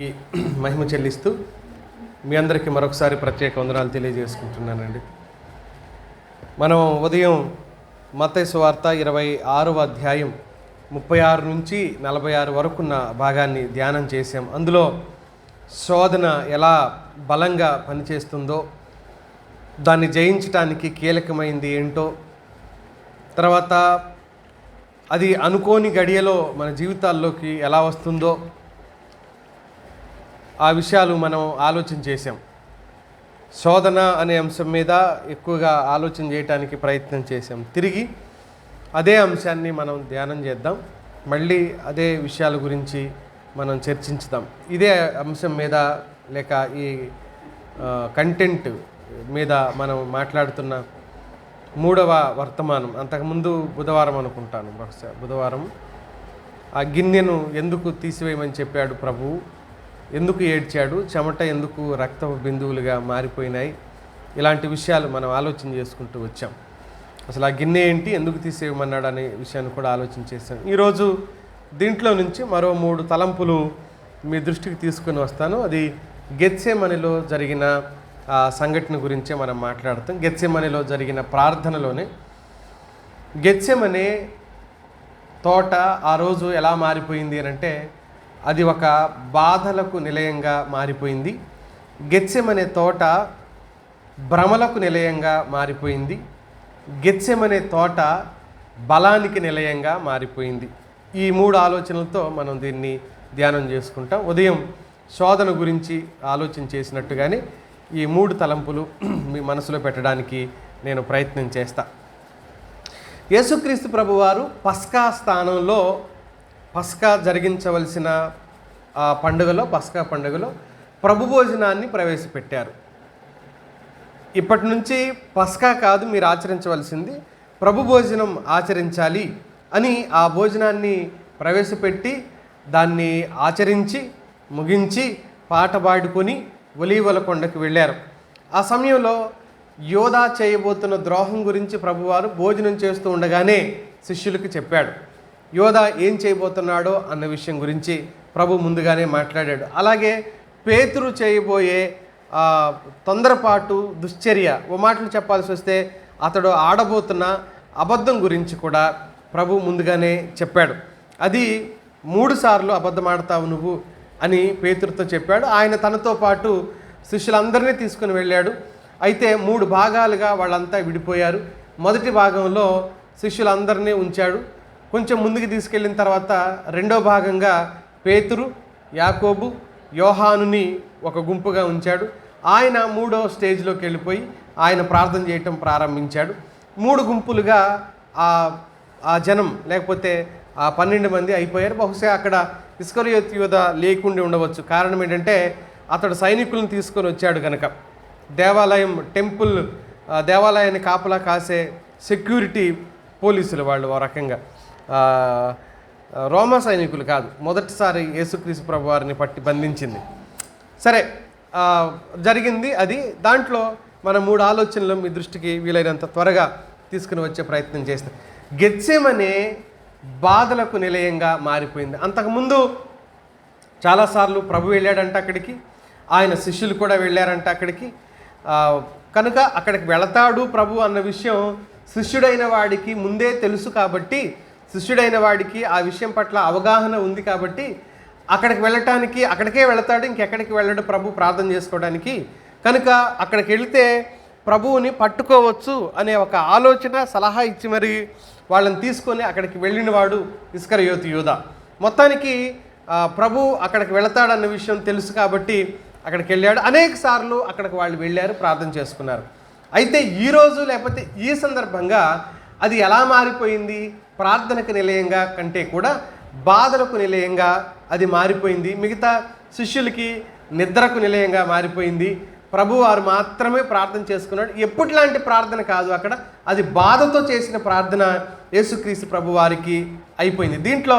ఈ మహిమ చెల్లిస్తూ మీ అందరికీ మరొకసారి ప్రత్యేక వందనాలు తెలియజేసుకుంటున్నానండి. మనం ఉదయం మత్తయి సువార్త 26వ అధ్యాయం 36 నుంచి 46 వరకున్న భాగాన్ని ధ్యానం చేశాం. అందులో శోధన ఎలా బలంగా పనిచేస్తుందో, దాన్ని జయించడానికి కీలకమైంది ఏంటో, తర్వాత అది అనుకోని గడియలో మన జీవితాల్లోకి ఎలా వస్తుందో ఆ విషయాలు మనం ఆలోచన చేసాం. శోధన అనే అంశం మీద ఎక్కువగా ఆలోచన చేయడానికి ప్రయత్నం చేసాం. తిరిగి అదే అంశాన్ని మనం ధ్యానం చేద్దాం. మళ్ళీ అదే విషయాల గురించి మనం చర్చించుదాం. ఇదే అంశం మీద లేక ఈ కంటెంట్ మీద మనం మాట్లాడుతున్న 3వ వర్తమానం. అంతకుముందు బుధవారం అనుకుంటాను, బహుశా బుధవారం, ఆ గిన్నెను ఎందుకు తీసివేయమని చెప్పాడు ప్రభువు, ఎందుకు ఏడ్చాడు, చెమట ఎందుకు రక్తపు బిందువులుగా మారిపోయినాయి, ఇలాంటి విషయాలు మనం ఆలోచన చేసుకుంటూ వచ్చాం. అసలు ఆ గిన్నె ఏంటి, ఎందుకు తీసేయమన్నాడు అనే విషయాన్ని కూడా ఆలోచన చేశాం. ఈరోజు దీంట్లో నుంచి మరో 3 తలంపులు మీ దృష్టికి తీసుకొని వస్తాను. అది గెత్సేమనిలో జరిగిన ఆ సంఘటన గురించే మనం మాట్లాడతాం. గెత్సేమనిలో జరిగిన ప్రార్థనలోనే గెత్సేమనే తోట ఆ రోజు ఎలా మారిపోయింది అని అంటే, అది ఒక బాధలకు నిలయంగా మారిపోయింది. గెత్సెమనే తోట భ్రమలకు నిలయంగా మారిపోయింది. గెత్సెమనే తోట బలానికి నిలయంగా మారిపోయింది. ఈ 3 ఆలోచనలతో మనం దీన్ని ధ్యానం చేసుకుంటాం. ఉదయం శోధన గురించి ఆలోచన చేసినట్టుగానే ఈ 3 తలంపులు మీ మనసులో పెట్టడానికి నేను ప్రయత్నం చేస్తా. యేసుక్రీస్తు ప్రభువారు పస్కా స్థానంలో పస్కా జరిగించవలసిన పండుగలో, పస్కా పండుగలో ప్రభు భోజనాన్ని ప్రవేశపెట్టారు. ఇప్పటి నుంచి పస్కా కాదు మీరు ఆచరించవలసింది, ప్రభు భోజనం ఆచరించాలి అని ఆ భోజనాన్ని ప్రవేశపెట్టి దాన్ని ఆచరించి ముగించి పాట పాడుకొని ఒలీవల కొండకు వెళ్ళారు. ఆ సమయంలో యోధా చేయబోతున్న ద్రోహం గురించి ప్రభువారు భోజనం చేస్తూ ఉండగానే శిష్యులకు చెప్పాడు. యోధా ఏం చేయబోతున్నాడో అన్న విషయం గురించి ప్రభు ముందుగానే మాట్లాడాడు. అలాగే పేతురు చేయబోయే తొందరపాటు దుశ్చర్య, ఓ మాటలు చెప్పాల్సి వస్తే అతడు ఆడబోతున్న అబద్ధం గురించి కూడా ప్రభు ముందుగానే చెప్పాడు. అది 3 సార్లు అబద్ధం ఆడతావు నువ్వు అని పేతురుతో చెప్పాడు. ఆయన తనతో పాటు శిష్యులందరినీ తీసుకుని వెళ్ళాడు. అయితే 3 భాగాలుగా వాళ్ళంతా విడిపోయారు. మొదటి భాగంలో శిష్యులందరినీ ఉంచాడు. కొంచెం ముందుకు తీసుకెళ్ళిన తర్వాత రెండో భాగంగా పేతురు, యాకోబు, యోహానుని ఒక గుంపుగా ఉంచాడు. ఆయన 3వ స్టేజ్లోకి వెళ్ళిపోయి ఆయన ప్రార్థన చేయటం ప్రారంభించాడు. 3 గుంపులుగా ఆ జనం, లేకపోతే ఆ 12 మంది అయిపోయారు. బహుశా అక్కడ ఇస్కరియోతు యూదా లేకుండా ఉండవచ్చు. కారణం ఏంటంటే అతడు సైనికులను తీసుకొని వచ్చాడు కనుక. దేవాలయాన్ని కాపలా కాసే సెక్యూరిటీ పోలీసులు వాళ్ళు ఓ రకంగా, రోమా సైనికులు కాదు. మొదటిసారి యేసుక్రీస్తు ప్రభు వారిని పట్టి బంధించింది. సరే, జరిగింది అది. దాంట్లో మన 3 ఆలోచనలు మీ దృష్టికి వీలైనంత త్వరగా తీసుకుని వచ్చే ప్రయత్నం చేస్తాం. గెత్సేమనే బాధలకు నిలయంగా మారిపోయింది. అంతకుముందు చాలాసార్లు ప్రభు వెళ్ళాడంట అక్కడికి, ఆయన శిష్యులు కూడా వెళ్ళారంట అక్కడికి. కనుక అక్కడికి వెళతాడు ప్రభు అన్న విషయం శిష్యుడైన వాడికి ముందే తెలుసు కాబట్టి, శిష్యుడైన వాడికి ఆ విషయం పట్ల అవగాహన ఉంది కాబట్టి అక్కడికే వెళతాడు, ఇంకెక్కడికి వెళ్ళడు ప్రభు ప్రార్థన చేసుకోవడానికి. కనుక అక్కడికి వెళితే ప్రభువుని పట్టుకోవచ్చు అనే ఒక ఆలోచన, సలహా ఇచ్చి మరి వాళ్ళని తీసుకొని అక్కడికి వెళ్ళినవాడు ఇస్కరియోతు యూదా. మొత్తానికి ప్రభు అక్కడికి వెళతాడన్న విషయం తెలుసు కాబట్టి అక్కడికి వెళ్ళాడు. అనేక సార్లు అక్కడికి వాళ్ళు వెళ్ళారు, ప్రార్థన చేసుకున్నారు. అయితే ఈరోజు, లేకపోతే ఈ సందర్భంగా అది ఎలా మారిపోయింది? ప్రార్థనకు నిలయంగా కంటే కూడా బాధలకు నిలయంగా అది మారిపోయింది. మిగతా శిష్యులకి నిద్రకు నిలయంగా మారిపోయింది. ప్రభువారు మాత్రమే ప్రార్థన చేసుకున్నాడు. ఎప్పటిలాంటి ప్రార్థన కాదు అక్కడ, అది బాధతో చేసిన ప్రార్థన యేసుక్రీస్తు ప్రభువారికి అయిపోయింది. దీంట్లో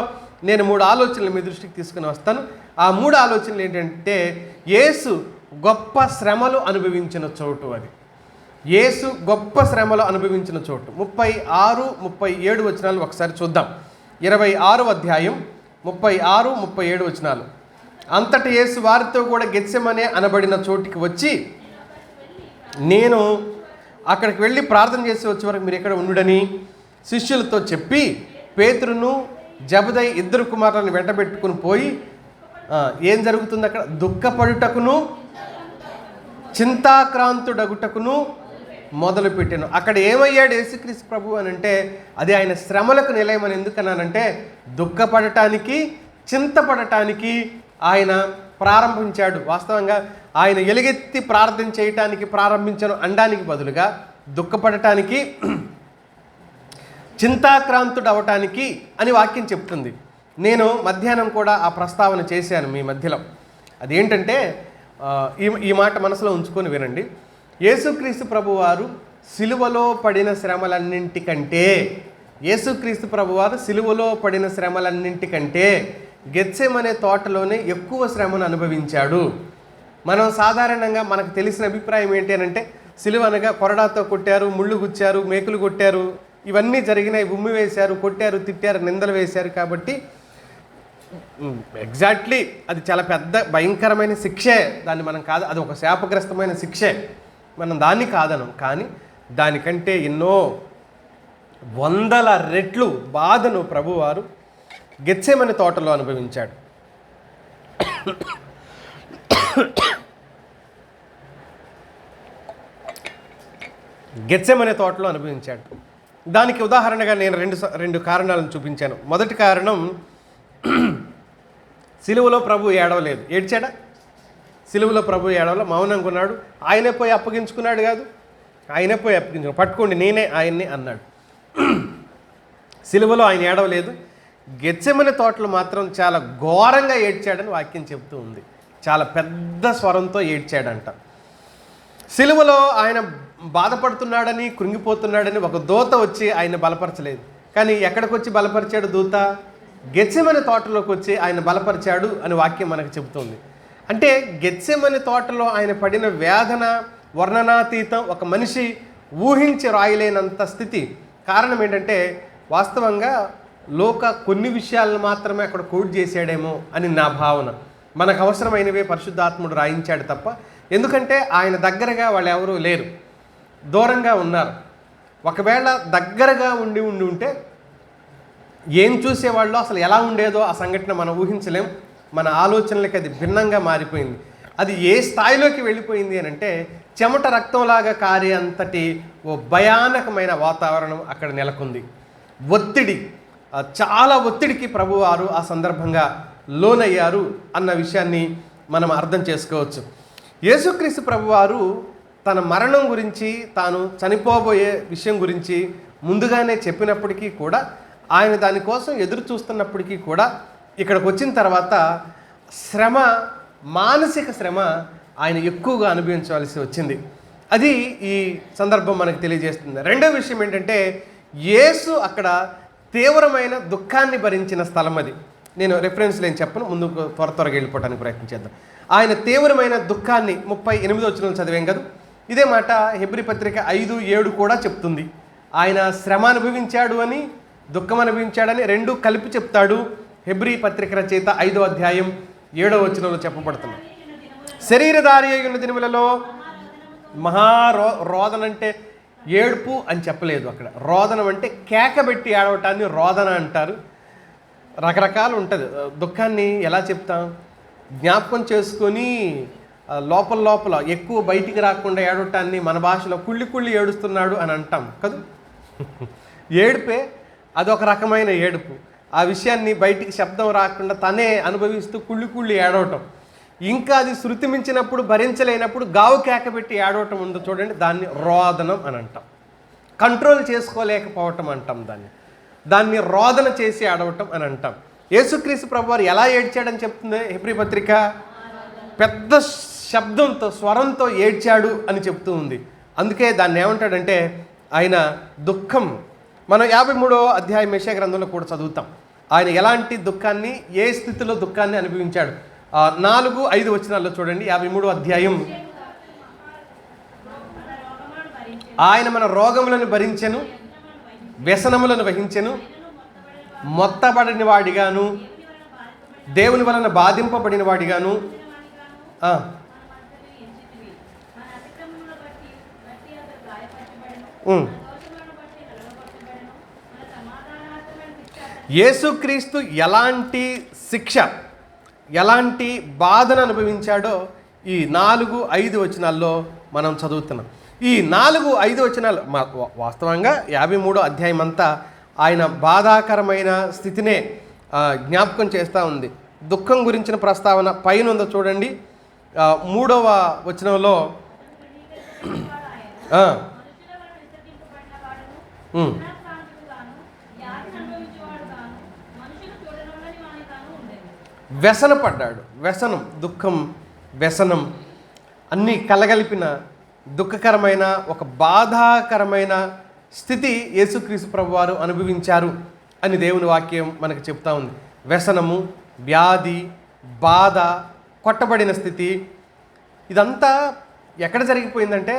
నేను 3 ఆలోచనలు మీ దృష్టికి తీసుకుని వస్తాను. ఆ 3 ఆలోచనలు ఏంటంటే, యేసు గొప్ప శ్రమలు అనుభవించిన చోటు. అది యేసు గొప్ప శ్రమలు అనుభవించిన చోటు. 36, 37 వచనాలు ఒకసారి చూద్దాం. 26వ అధ్యాయం 36, 37 వచనాలు. అంతటి యేసు వారితో కూడా గెత్సెమనే అనబడిన చోటికి వచ్చి, నేను అక్కడికి వెళ్ళి ప్రార్థన చేసి వచ్చే వరకు మీరు ఎక్కడ ఉండుడని శిష్యులతో చెప్పి, పేతురును జబదయి ఇద్దరు కుమారులను వెంటబెట్టుకుని పోయి, ఏం జరుగుతుంది అక్కడ? దుఃఖపడుటకును చింతాక్రాంతుడగుటకును మొదలుపెట్టాను. అక్కడ ఏమయ్యాడు యేసుక్రీస్తు ప్రభు అని అంటే, అది ఆయన శ్రమలకు నిలయమని ఎందుకన్నానంటే, దుఃఖపడటానికి చింతపడటానికి ఆయన ప్రారంభించాడు. వాస్తవంగా ఆయన ఎలుగెత్తి ప్రార్థన చేయటానికి ప్రారంభించను అనడానికి బదులుగా దుఃఖపడటానికి చింతాక్రాంతుడు అవటానికి అని వాక్యం చెప్తుంది. నేను మధ్యాహ్నం కూడా ఆ ప్రస్తావన చేశాను మీ మధ్యలో. అదేంటంటే, ఈ మాట మనసులో ఉంచుకొని వినండి. యేసుక్రీస్తు ప్రభువారు సిలువలో పడిన శ్రమలన్నింటికంటే గెత్సెమనే తోటలోనే ఎక్కువ శ్రమను అనుభవించాడు. మనం సాధారణంగా మనకు తెలిసిన అభిప్రాయం ఏంటి అని అంటే, సిలువ అనగా కొరడాతో కొట్టారు, ముళ్ళు గుచ్చారు, మేకులు కొట్టారు, ఇవన్నీ జరిగినాయి, ఉమ్మి వేశారు, కొట్టారు, తిట్టారు, నిందలు వేశారు. కాబట్టి ఎగ్జాక్ట్లీ అది చాలా పెద్ద భయంకరమైన శిక్షే. దాన్ని మనం కాదు, అది ఒక శాపగ్రస్తమైన శిక్షే, మనం దాన్ని కాదనం. కానీ దానికంటే ఎన్నో వందల రెట్లు బాధను ప్రభువారు గెత్సెమనే తోటలో అనుభవించాడు. గెత్సెమనే తోటలో అనుభవించాడు. దానికి ఉదాహరణగా నేను రెండు కారణాలను చూపించాను. మొదటి కారణం, సిలువలో ప్రభు ఏడవలేదు. ఏడ్చాడా? సిలువలో ప్రభు ఏడవలో, మౌనంగా ఉన్నాడు. ఆయనే పోయి అప్పగించుకున్నాడు కాదు, ఆయనే పోయి అప్పగించుకున్నాడు. పట్టుకోండి నేనే ఆయన్ని అన్నాడు. సిలువలో ఆయన ఏడవలేదు. గెత్సెమనే తోటలో మాత్రం చాలా ఘోరంగా ఏడ్చాడని వాక్యం చెప్తూ ఉంది. చాలా పెద్ద స్వరంతో ఏడ్చాడంట. సిలువలో ఆయన బాధపడుతున్నాడని, కృంగిపోతున్నాడని ఒక దూత వచ్చి ఆయన బలపరచలేదు. కానీ ఎక్కడికి వచ్చి బలపరిచాడు దూత? గెత్సెమనే తోటలోకి వచ్చి ఆయన బలపరిచాడు అని వాక్యం మనకు చెబుతుంది. అంటే గెత్సెమనే తోటలో ఆయన పడిన వేదన వర్ణనాతీతం, ఒక మనిషి ఊహించి రాయలేనంత స్థితి. కారణం ఏంటంటే, వాస్తవంగా కొన్ని విషయాలను మాత్రమే అక్కడ కోడ్ చేశాడేమో అని నా భావన. మనకు అవసరమైనవే పరిశుద్ధాత్ముడు రాయించాడు తప్ప, ఎందుకంటే ఆయన దగ్గరగా వాళ్ళు ఎవరూ లేరు, దూరంగా ఉన్నారు. ఒకవేళ దగ్గరగా ఉంటే ఏం చూసేవాళ్ళు, అసలు ఎలా ఉండేదో ఆ సంఘటన మనం ఊహించలేం. మన ఆలోచనలకి అది భిన్నంగా మారిపోయింది. అది ఏ స్థాయిలోకి వెళ్ళిపోయింది అని అంటే, చెమట రక్తంలాగా కారే అంతటి ఓ భయానకమైన వాతావరణం అక్కడ నెలకొంది. ఒత్తిడి, చాలా ఒత్తిడికి ప్రభువారు ఆ సందర్భంగా లోనయ్యారు అన్న విషయాన్ని మనం అర్థం చేసుకోవచ్చు. యేసుక్రీస్తు ప్రభువారు తన మరణం గురించి, తాను చనిపోబోయే విషయం గురించి ముందుగానే చెప్పినప్పటికీ కూడా, ఆయన దానికోసం ఎదురు చూస్తున్నప్పటికీ కూడా, ఇక్కడికి వచ్చిన తర్వాత శ్రమ, మానసిక శ్రమ ఆయన ఎక్కువగా అనుభవించవలసి వచ్చింది. అది ఈ సందర్భం మనకు తెలియజేస్తుంది. రెండో విషయం ఏంటంటే, యేసు అక్కడ తీవ్రమైన దుఃఖాన్ని భరించిన స్థలం అది. నేను రెఫరెన్స్లు ఏం చెప్పను, ముందుకు త్వరగా వెళ్ళిపోవడానికి ప్రయత్నం చేద్దాం. ఆయన తీవ్రమైన దుఃఖాన్ని 38వ వచనం చదివాం కదా, ఇదే మాట హెబ్రీ పత్రిక 5:7 కూడా చెప్తుంది. ఆయన శ్రమ అనుభవించాడు అని, దుఃఖం అనుభవించాడని రెండు కలిపి చెప్తాడు. హెబ్రీ పత్రిక రచయిత 5వ అధ్యాయం 7వ వచనంలో చెప్పబడుతుంది. శరీరధారి అయిన దినములలో రోదన అంటే ఏడుపు అని చెప్పలేదు అక్కడ. రోదనం అంటే కేకబెట్టి ఏడవటాన్ని రోదన అంటారు. రకరకాలు ఉంటుంది. దుఃఖాన్ని ఎలా చెప్తాం? జ్ఞాపకం చేసుకొని లోపల ఎక్కువ బయటికి రాకుండా ఏడవటాన్ని మన భాషలో కుళ్ళి ఏడుస్తున్నాడు అని అంటాం కదా. ఏడుపే అదొక రకమైన ఏడుపు. ఆ విషయాన్ని బయటికి శబ్దం రాకుండా తనే అనుభవిస్తూ కుళ్ళి ఏడవటం. ఇంకా అది శృతి మించినప్పుడు, భరించలేనప్పుడు గావు కేకబెట్టి ఏడవటం ఉందో చూడండి, దాన్ని రోదనం అని అంటాం. కంట్రోల్ చేసుకోలేకపోవటం అంటాం దాన్ని రోదన చేసి ఏడవటం అని అంటాం. యేసుక్రీస్తు ప్రభువారు ఎలా ఏడ్చాడని చెప్తుంది హెబ్రీ పత్రిక? పెద్ద శబ్దంతో, స్వరంతో ఏడ్చాడు అని చెప్తూ ఉంది. అందుకే దాన్ని ఏమంటాడంటే, ఆయన దుఃఖం. మనం 53వ అధ్యాయం యెషయా గ్రంథంలో కూడా చదువుతాం. ఆయన ఎలాంటి దుఃఖాన్ని, ఏ స్థితిలో దుఃఖాన్ని అనుభవించాడు. 4-5 వచనాల్లో చూడండి. 53వ అధ్యాయం. ఆయన మన రోగములను భరించెను, వ్యసనములను వహించెను, మొత్తబడిన వాడిగాను దేవుని వలన బాధింపబడిన వాడిగాను. యేసుక్రీస్తు ఎలాంటి శిక్ష, ఎలాంటి బాధను అనుభవించాడో ఈ 4-5 వచనాల్లో మనం చదువుతున్నాం. ఈ 4-5 వచనాలు వాస్తవంగా 53వ అధ్యాయం అంతా ఆయన బాధాకరమైన స్థితినే జ్ఞాపకం చేస్తూ ఉంది. దుఃఖం గురించిన ప్రస్తావన పైన ఉందో చూడండి. 3వ వచనంలో వ్యసనపడ్డాడు. వ్యసనం, దుఃఖం, వ్యసనం అన్నీ కలగలిపిన దుఃఖకరమైన ఒక బాధాకరమైన స్థితి యేసుక్రీస్తు ప్రభువారు అనుభవించారు అని దేవుని వాక్యం మనకు చెప్తా ఉంది. వ్యసనము, వ్యాధి, బాధ, కొట్టబడిన స్థితి, ఇదంతా ఎక్కడ జరిగిపోయిందంటే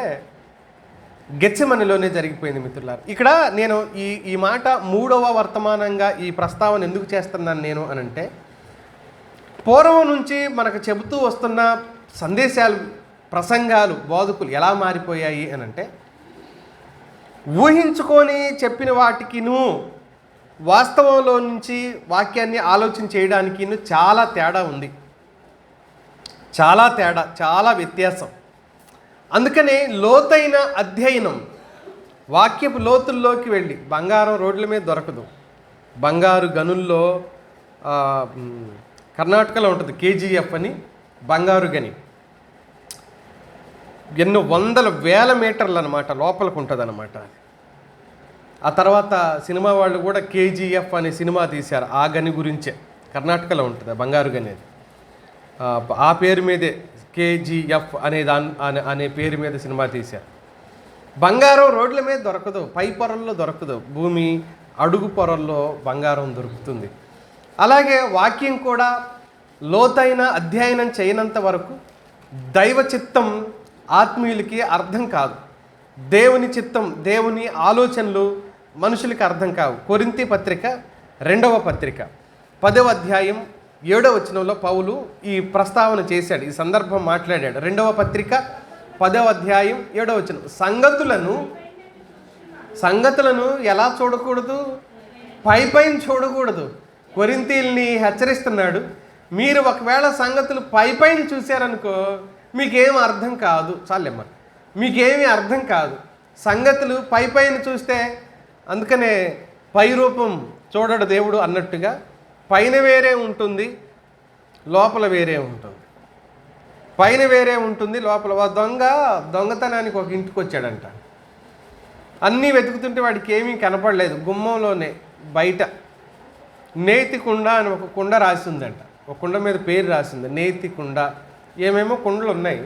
గెత్సెమనెలోనే జరిగిపోయింది మిత్రులారా. ఇక్కడ నేను ఈ మాట 3వ వర్తమానంగా ఈ ప్రస్తావన ఎందుకు చేస్తున్నాను నేను అనంటే, పూర్వం నుంచి మనకు చెబుతూ వస్తున్న సందేశాలు, ప్రసంగాలు, బోధకులు ఎలా మారిపోయాయి అనంటే, ఊహించుకొని చెప్పిన వాటికిను వాస్తవంలో నుంచి వాక్యాన్ని ఆలోచన చేయడానికి చాలా తేడా ఉంది. చాలా తేడా, చాలా వ్యత్యాసం. అందుకనే లోతైన అధ్యయనం, వాక్యపు లోతుల్లోకి వెళ్ళి, బంగారం రోడ్ల మీద దొరకదు. బంగారు గనుల్లో కర్ణాటకలో ఉంటుంది KGF అని బంగారు గని, ఎన్నో వందల వేల మీటర్లు అనమాట లోపలికి ఉంటుంది అనమాట. ఆ తర్వాత సినిమా వాళ్ళు కూడా KGF అనే సినిమా తీశారు ఆ గని గురించే. కర్ణాటకలో ఉంటుంది ఆ బంగారు గని. ఆ పేరు మీదే KGF అనే పేరు మీద సినిమా తీశారు. బంగారం రోడ్ల మీద దొరకదు, పై పొరల్లో దొరకదు, భూమి అడుగు పొరల్లో బంగారం దొరుకుతుంది. అలాగే వాక్యం కూడా లోతైన అధ్యయనం చేయనంత వరకు దైవ చిత్తం ఆత్మీయులకి అర్థం కాదు. దేవుని చిత్తం, దేవుని ఆలోచనలు మనుషులకి అర్థం కావు. కొరింథీ పత్రిక 2వ పత్రిక 10వ అధ్యాయం 7వ వచనంలో పౌలు ఈ ప్రస్తావన చేశాడు, ఈ సందర్భం మాట్లాడాడు. 2వ పత్రిక 10వ అధ్యాయం 7వ వచనం, సంగతులను ఎలా చూడకూడదు? పైపైన చూడకూడదు. కొరింథీల్ని హెచ్చరిస్తున్నాడు, మీరు ఒకవేళ సంగతులు పైపైన చూశారనుకో మీకేం అర్థం కాదు. చాలేమ్మా, మీకేమీ అర్థం కాదు. సంగతులు పైపైన చూస్తే, అందుకనే పై రూపం చూడడు దేవుడు అన్నట్టుగా, పైన వేరే ఉంటుంది, లోపల వేరే ఉంటుంది. పైన వేరే ఉంటుంది, లోపల. దొంగతనానికి ఒక ఇంటికి వచ్చాడంట. అన్నీ వెతుకుతుంటే వాడికి ఏమీ కనపడలేదు. గుమ్మంలోనే బయట నేతి కుండ అని ఒక కుండ రాసి ఉందంట. ఒక కుండ మీద పేరు రాసింది, నేతి కుండ. ఏమేమో కుండలు ఉన్నాయి,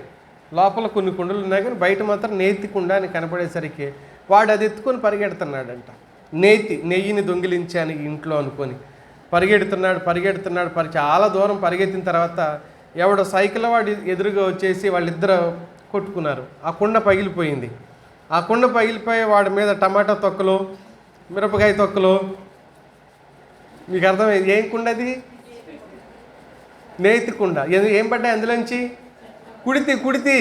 లోపల కొన్ని కుండలు ఉన్నాయి, కానీ బయట మాత్రం నేతి కుండ అని కనపడేసరికి వాడు అది ఎత్తుకొని పరిగెడుతున్నాడంట. నెయ్యిని దొంగిలించాను ఇంట్లో అనుకొని పరిగెడుతున్నాడు. చాలా దూరం పరిగెత్తిన తర్వాత ఎవడో సైకిల్ వాడు ఎదురుగా వచ్చేసి వాళ్ళిద్దరూ కొట్టుకున్నారు. ఆ కుండ పగిలిపోయింది. ఆ కుండ పగిలిపోయి వాడి మీద టమాటా తొక్కలు, మిరపకాయ తొక్కలు. మీకు అర్థమైంది ఏం కుండ అది? నేతి కుండ. ఏం పడ్డాయి అందులోంచి? కుడితి.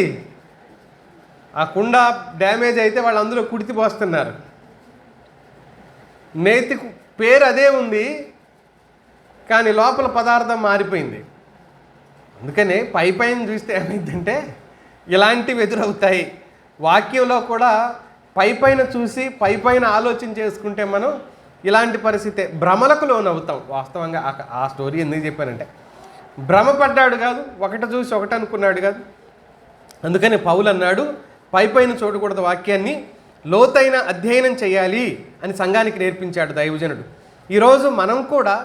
ఆ కుండ డ్యామేజ్ అయితే వాళ్ళు అందులో కుడితి పోస్తున్నారు. నేతి పేరు అదే ఉంది, కానీ లోపల పదార్థం మారిపోయింది. అందుకనే పైన చూస్తే ఏమైందంటే ఇలాంటివి ఎదురవుతాయి. వాక్యంలో కూడా పైన చూసి పైన ఆలోచన చేసుకుంటే మనం ఇలాంటి పరిస్థితే, భ్రమలకు లోనవుతాం. వాస్తవంగా ఆ స్టోరీ ఎందుకు చెప్పానంటే, భ్రమపడ్డాడు కాదు, ఒకటి చూసి ఒకటి అనుకున్నాడు కాదు. అందుకని పౌలు అన్నాడు, పైన చూడకూడదు, వాక్యాన్ని లోతైన అధ్యయనం చేయాలి అని సంఘానికి నేర్పించాడు దైవజనుడు. ఈరోజు మనం కూడా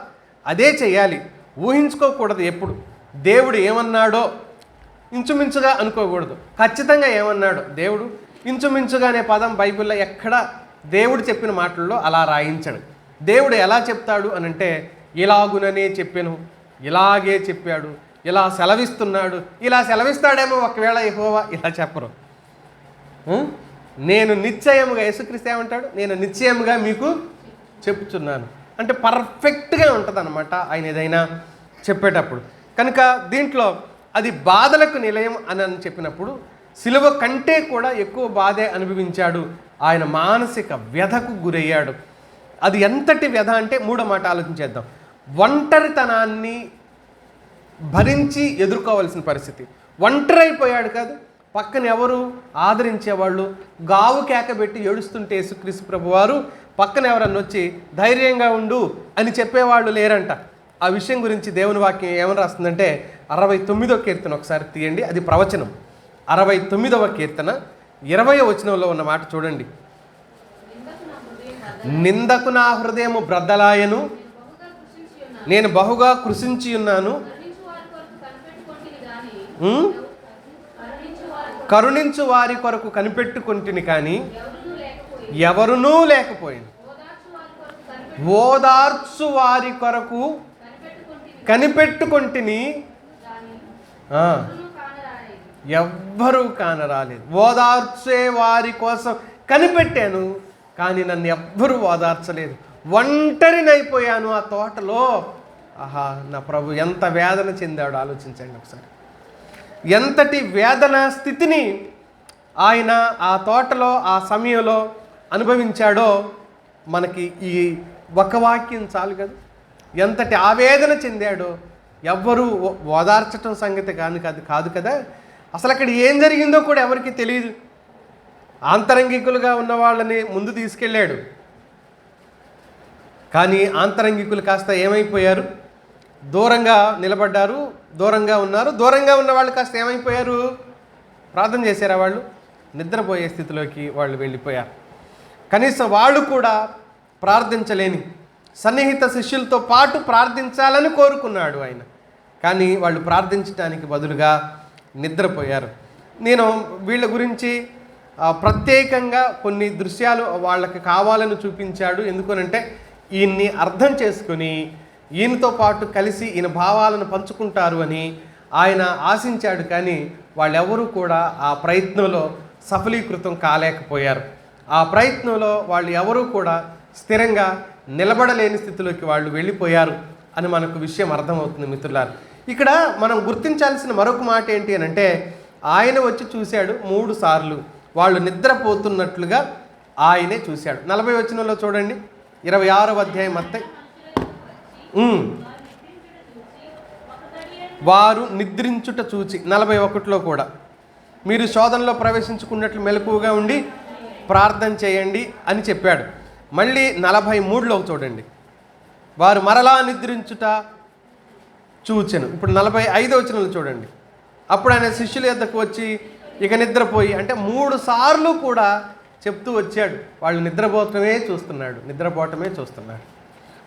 అదే చేయాలి. ఊహించుకోకూడదు. ఎప్పుడు దేవుడు ఏమన్నాడో ఇంచుమించుగా అనుకోకూడదు. ఖచ్చితంగా ఏమన్నాడో దేవుడు ఇంచుమించుగా అనే పదం బైబిల్లో ఎక్కడ దేవుడు చెప్పిన మాటల్లో అలా రాయించాడు. దేవుడు ఎలా చెప్తాడు అనంటే, ఇలాగుననే చెప్పాను, ఇలాగే చెప్పాడు, ఇలా సెలవిస్తున్నాడు. ఇలా సెలవిస్తాడేమో ఒకవేళ యెహోవా, ఇలా చెప్పరు. నేను నిశ్చయముగా, యేసుక్రీస్తు ఏమంటాడు? నేను నిశ్చయముగా మీకు చెప్తున్నాను అంటే పర్ఫెక్ట్గా ఉంటుంది అన్నమాట ఆయన ఏదైనా చెప్పేటప్పుడు. కనుక దీంట్లో అది బాధలకు నిలయం అని చెప్పినప్పుడు సిలువ కంటే కూడా ఎక్కువ బాధే అనుభవించాడు. ఆయన మానసిక వ్యధకు గురయ్యాడు. అది ఎంతటి వ్యధ అంటే మూడో మాట ఆలోచించేద్దాం. ఒంటరితనాన్ని భరించి ఎదుర్కోవాల్సిన పరిస్థితి. ఒంటరైపోయాడు కాదు, పక్కన ఎవరు ఆదరించేవాళ్ళు, గావు కేకబెట్టి ఏడుస్తుంటే యేసుక్రీస్తు ప్రభువారు పక్కన ఎవరన్నా వచ్చి ధైర్యంగా ఉండు అని చెప్పేవాళ్ళు లేరంట. ఆ విషయం గురించి దేవుని వాక్యం ఏమని రాస్తుందంటే 69వ కీర్తన ఒకసారి తీయండి, అది ప్రవచనం. 69వ కీర్తన 20వ వచనంలో ఉన్న మాట చూడండి. నిందకు నా హృదయము బ్రద్దలాయను, నేను బహుగా కృషించి ఉన్నాను, కరుణించు వారి కొరకు కనిపెట్టుకుంటుని కానీ ఎవరునూ లేకపోయింది. ఓదార్చు వారి కొరకు కనిపెట్టుకుంటుని ఎవ్వరూ కానరాలేదు. ఓదార్చే వారి కోసం కనిపెట్టాను, కానీ నన్ను ఎవ్వరూ ఓదార్చలేదు. ఒంటరినైపోయాను ఆ తోటలో. ఆహా, నా ప్రభు ఎంత వేదన చెందాడు ఆలోచించండి ఒకసారి. ఎంతటి వేదన స్థితిని ఆయన ఆ తోటలో ఆ సమయంలో అనుభవించాడో మనకి ఈ ఒక వాక్యం చాలు కదా. ఎంతటి ఆవేదన చెందాడో. ఎవ్వరూ ఓదార్చటం సంగతి కాదు కదా. అసలు అక్కడ ఏం జరిగిందో కూడా ఎవరికి తెలియదు. ఆంతరంగికులుగా ఉన్న వాళ్ళని ముందు తీసుకెళ్ళాడు, కానీ ఆంతరంగికులు కాస్త ఏమైపోయారు? దూరంగా నిలబడ్డారు, దూరంగా ఉన్నారు. దూరంగా ఉన్న వాళ్ళు కాస్త ఏమైపోయారు? ప్రార్థన చేశారా వాళ్ళు? నిద్రపోయే స్థితిలోకి వాళ్ళు వెళ్ళిపోయారు. కనీసం వాళ్ళు కూడా ప్రార్థించలేని సన్నిహిత శిష్యులతో పాటు ప్రార్థించాలని కోరుకున్నాడు ఆయన, కానీ వాళ్ళు ప్రార్థించడానికి బదులుగా నిద్రపోయారు. నేను వీళ్ళ గురించి ప్రత్యేకంగా కొన్ని దృశ్యాలు వాళ్ళకి కావాలని చూపించాడు. ఎందుకనంటే ఈయన్ని అర్థం చేసుకొని ఈయనతో పాటు కలిసి ఈయన భావాలను పంచుకుంటారు అని ఆయన ఆశించాడు. కానీ వాళ్ళెవరూ కూడా ఆ ప్రయత్నంలో సఫలీకృతం కాలేకపోయారు. ఆ ప్రయత్నంలో వాళ్ళు ఎవరూ కూడా స్థిరంగా నిలబడలేని స్థితిలోకి వాళ్ళు వెళ్ళిపోయారు అని మనకు విషయం అర్థమవుతుంది మిత్రులారు. ఇక్కడ మనం గుర్తించాల్సిన మరొక మాట ఏంటి అని అంటే, ఆయన వచ్చి చూశాడు 3 సార్లు. వాళ్ళు నిద్రపోతున్నట్లుగా ఆయనే చూశాడు. 40వ వచనంలో చూడండి, 26వ అధ్యాయం మత్తయి. వారు నిద్రించుట చూచి 41లో కూడా మీరు శోధనలో ప్రవేశించుకున్నట్లు మెలకువగా ఉండి ప్రార్థన చేయండి అని చెప్పాడు. మళ్ళీ 43లో చూడండి, వారు మరలా నిద్రించుట చూచెను. ఇప్పుడు 45వ వచనంలో చూడండి, అప్పుడు ఆయన శిష్యుల యొద్దకు వచ్చి ఇక నిద్రపోయి, అంటే 3 సార్లు కూడా చెప్తూ వచ్చాడు. వాళ్ళు నిద్రపోవటమే చూస్తున్నాడు.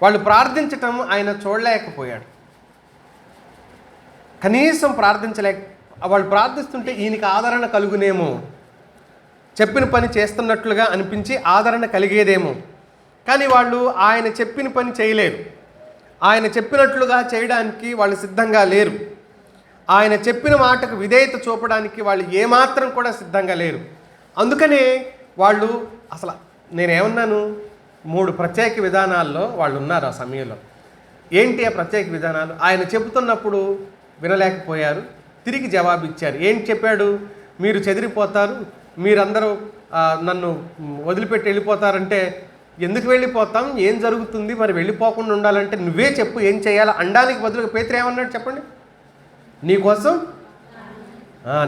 వాళ్ళు ప్రార్థించటం ఆయన చూడలేకపోయాడు. కనీసం వాళ్ళు ప్రార్థిస్తుంటే ఈయనకి ఆదరణ కలుగునేమో, చెప్పిన పని చేస్తున్నట్లుగా అనిపించి ఆదరణ కలిగేదేమో. కానీ వాళ్ళు ఆయన చెప్పిన పని చేయలేరు. ఆయన చెప్పినట్లుగా చేయడానికి వాళ్ళు సిద్ధంగా లేరు. ఆయన చెప్పిన మాటకు విధేయత చూపడానికి వాళ్ళు ఏమాత్రం కూడా సిద్ధంగా లేరు. అందుకనే వాళ్ళు అసలు నేనేమన్నాను, 3 ప్రత్యేక విధానాల్లో వాళ్ళు ఉన్నారు ఆ సమయంలో. ఏంటి ఆ ప్రత్యేక విధానాలు? ఆయన చెబుతున్నప్పుడు వినలేకపోయారు, తిరిగి జవాబిచ్చారు. ఏంటి చెప్పాడు? మీరు చెదిరిపోతారు, మీరందరూ నన్ను వదిలిపెట్టి వెళ్ళిపోతారంటే ఎందుకు వెళ్ళిపోతాం, ఏం జరుగుతుంది, మరి వెళ్ళిపోకుండా ఉండాలంటే నువ్వే చెప్పు ఏం చేయాలి అనడానికి బదులుగా పేతురు ఏమన్నాడు చెప్పండి? నీకోసం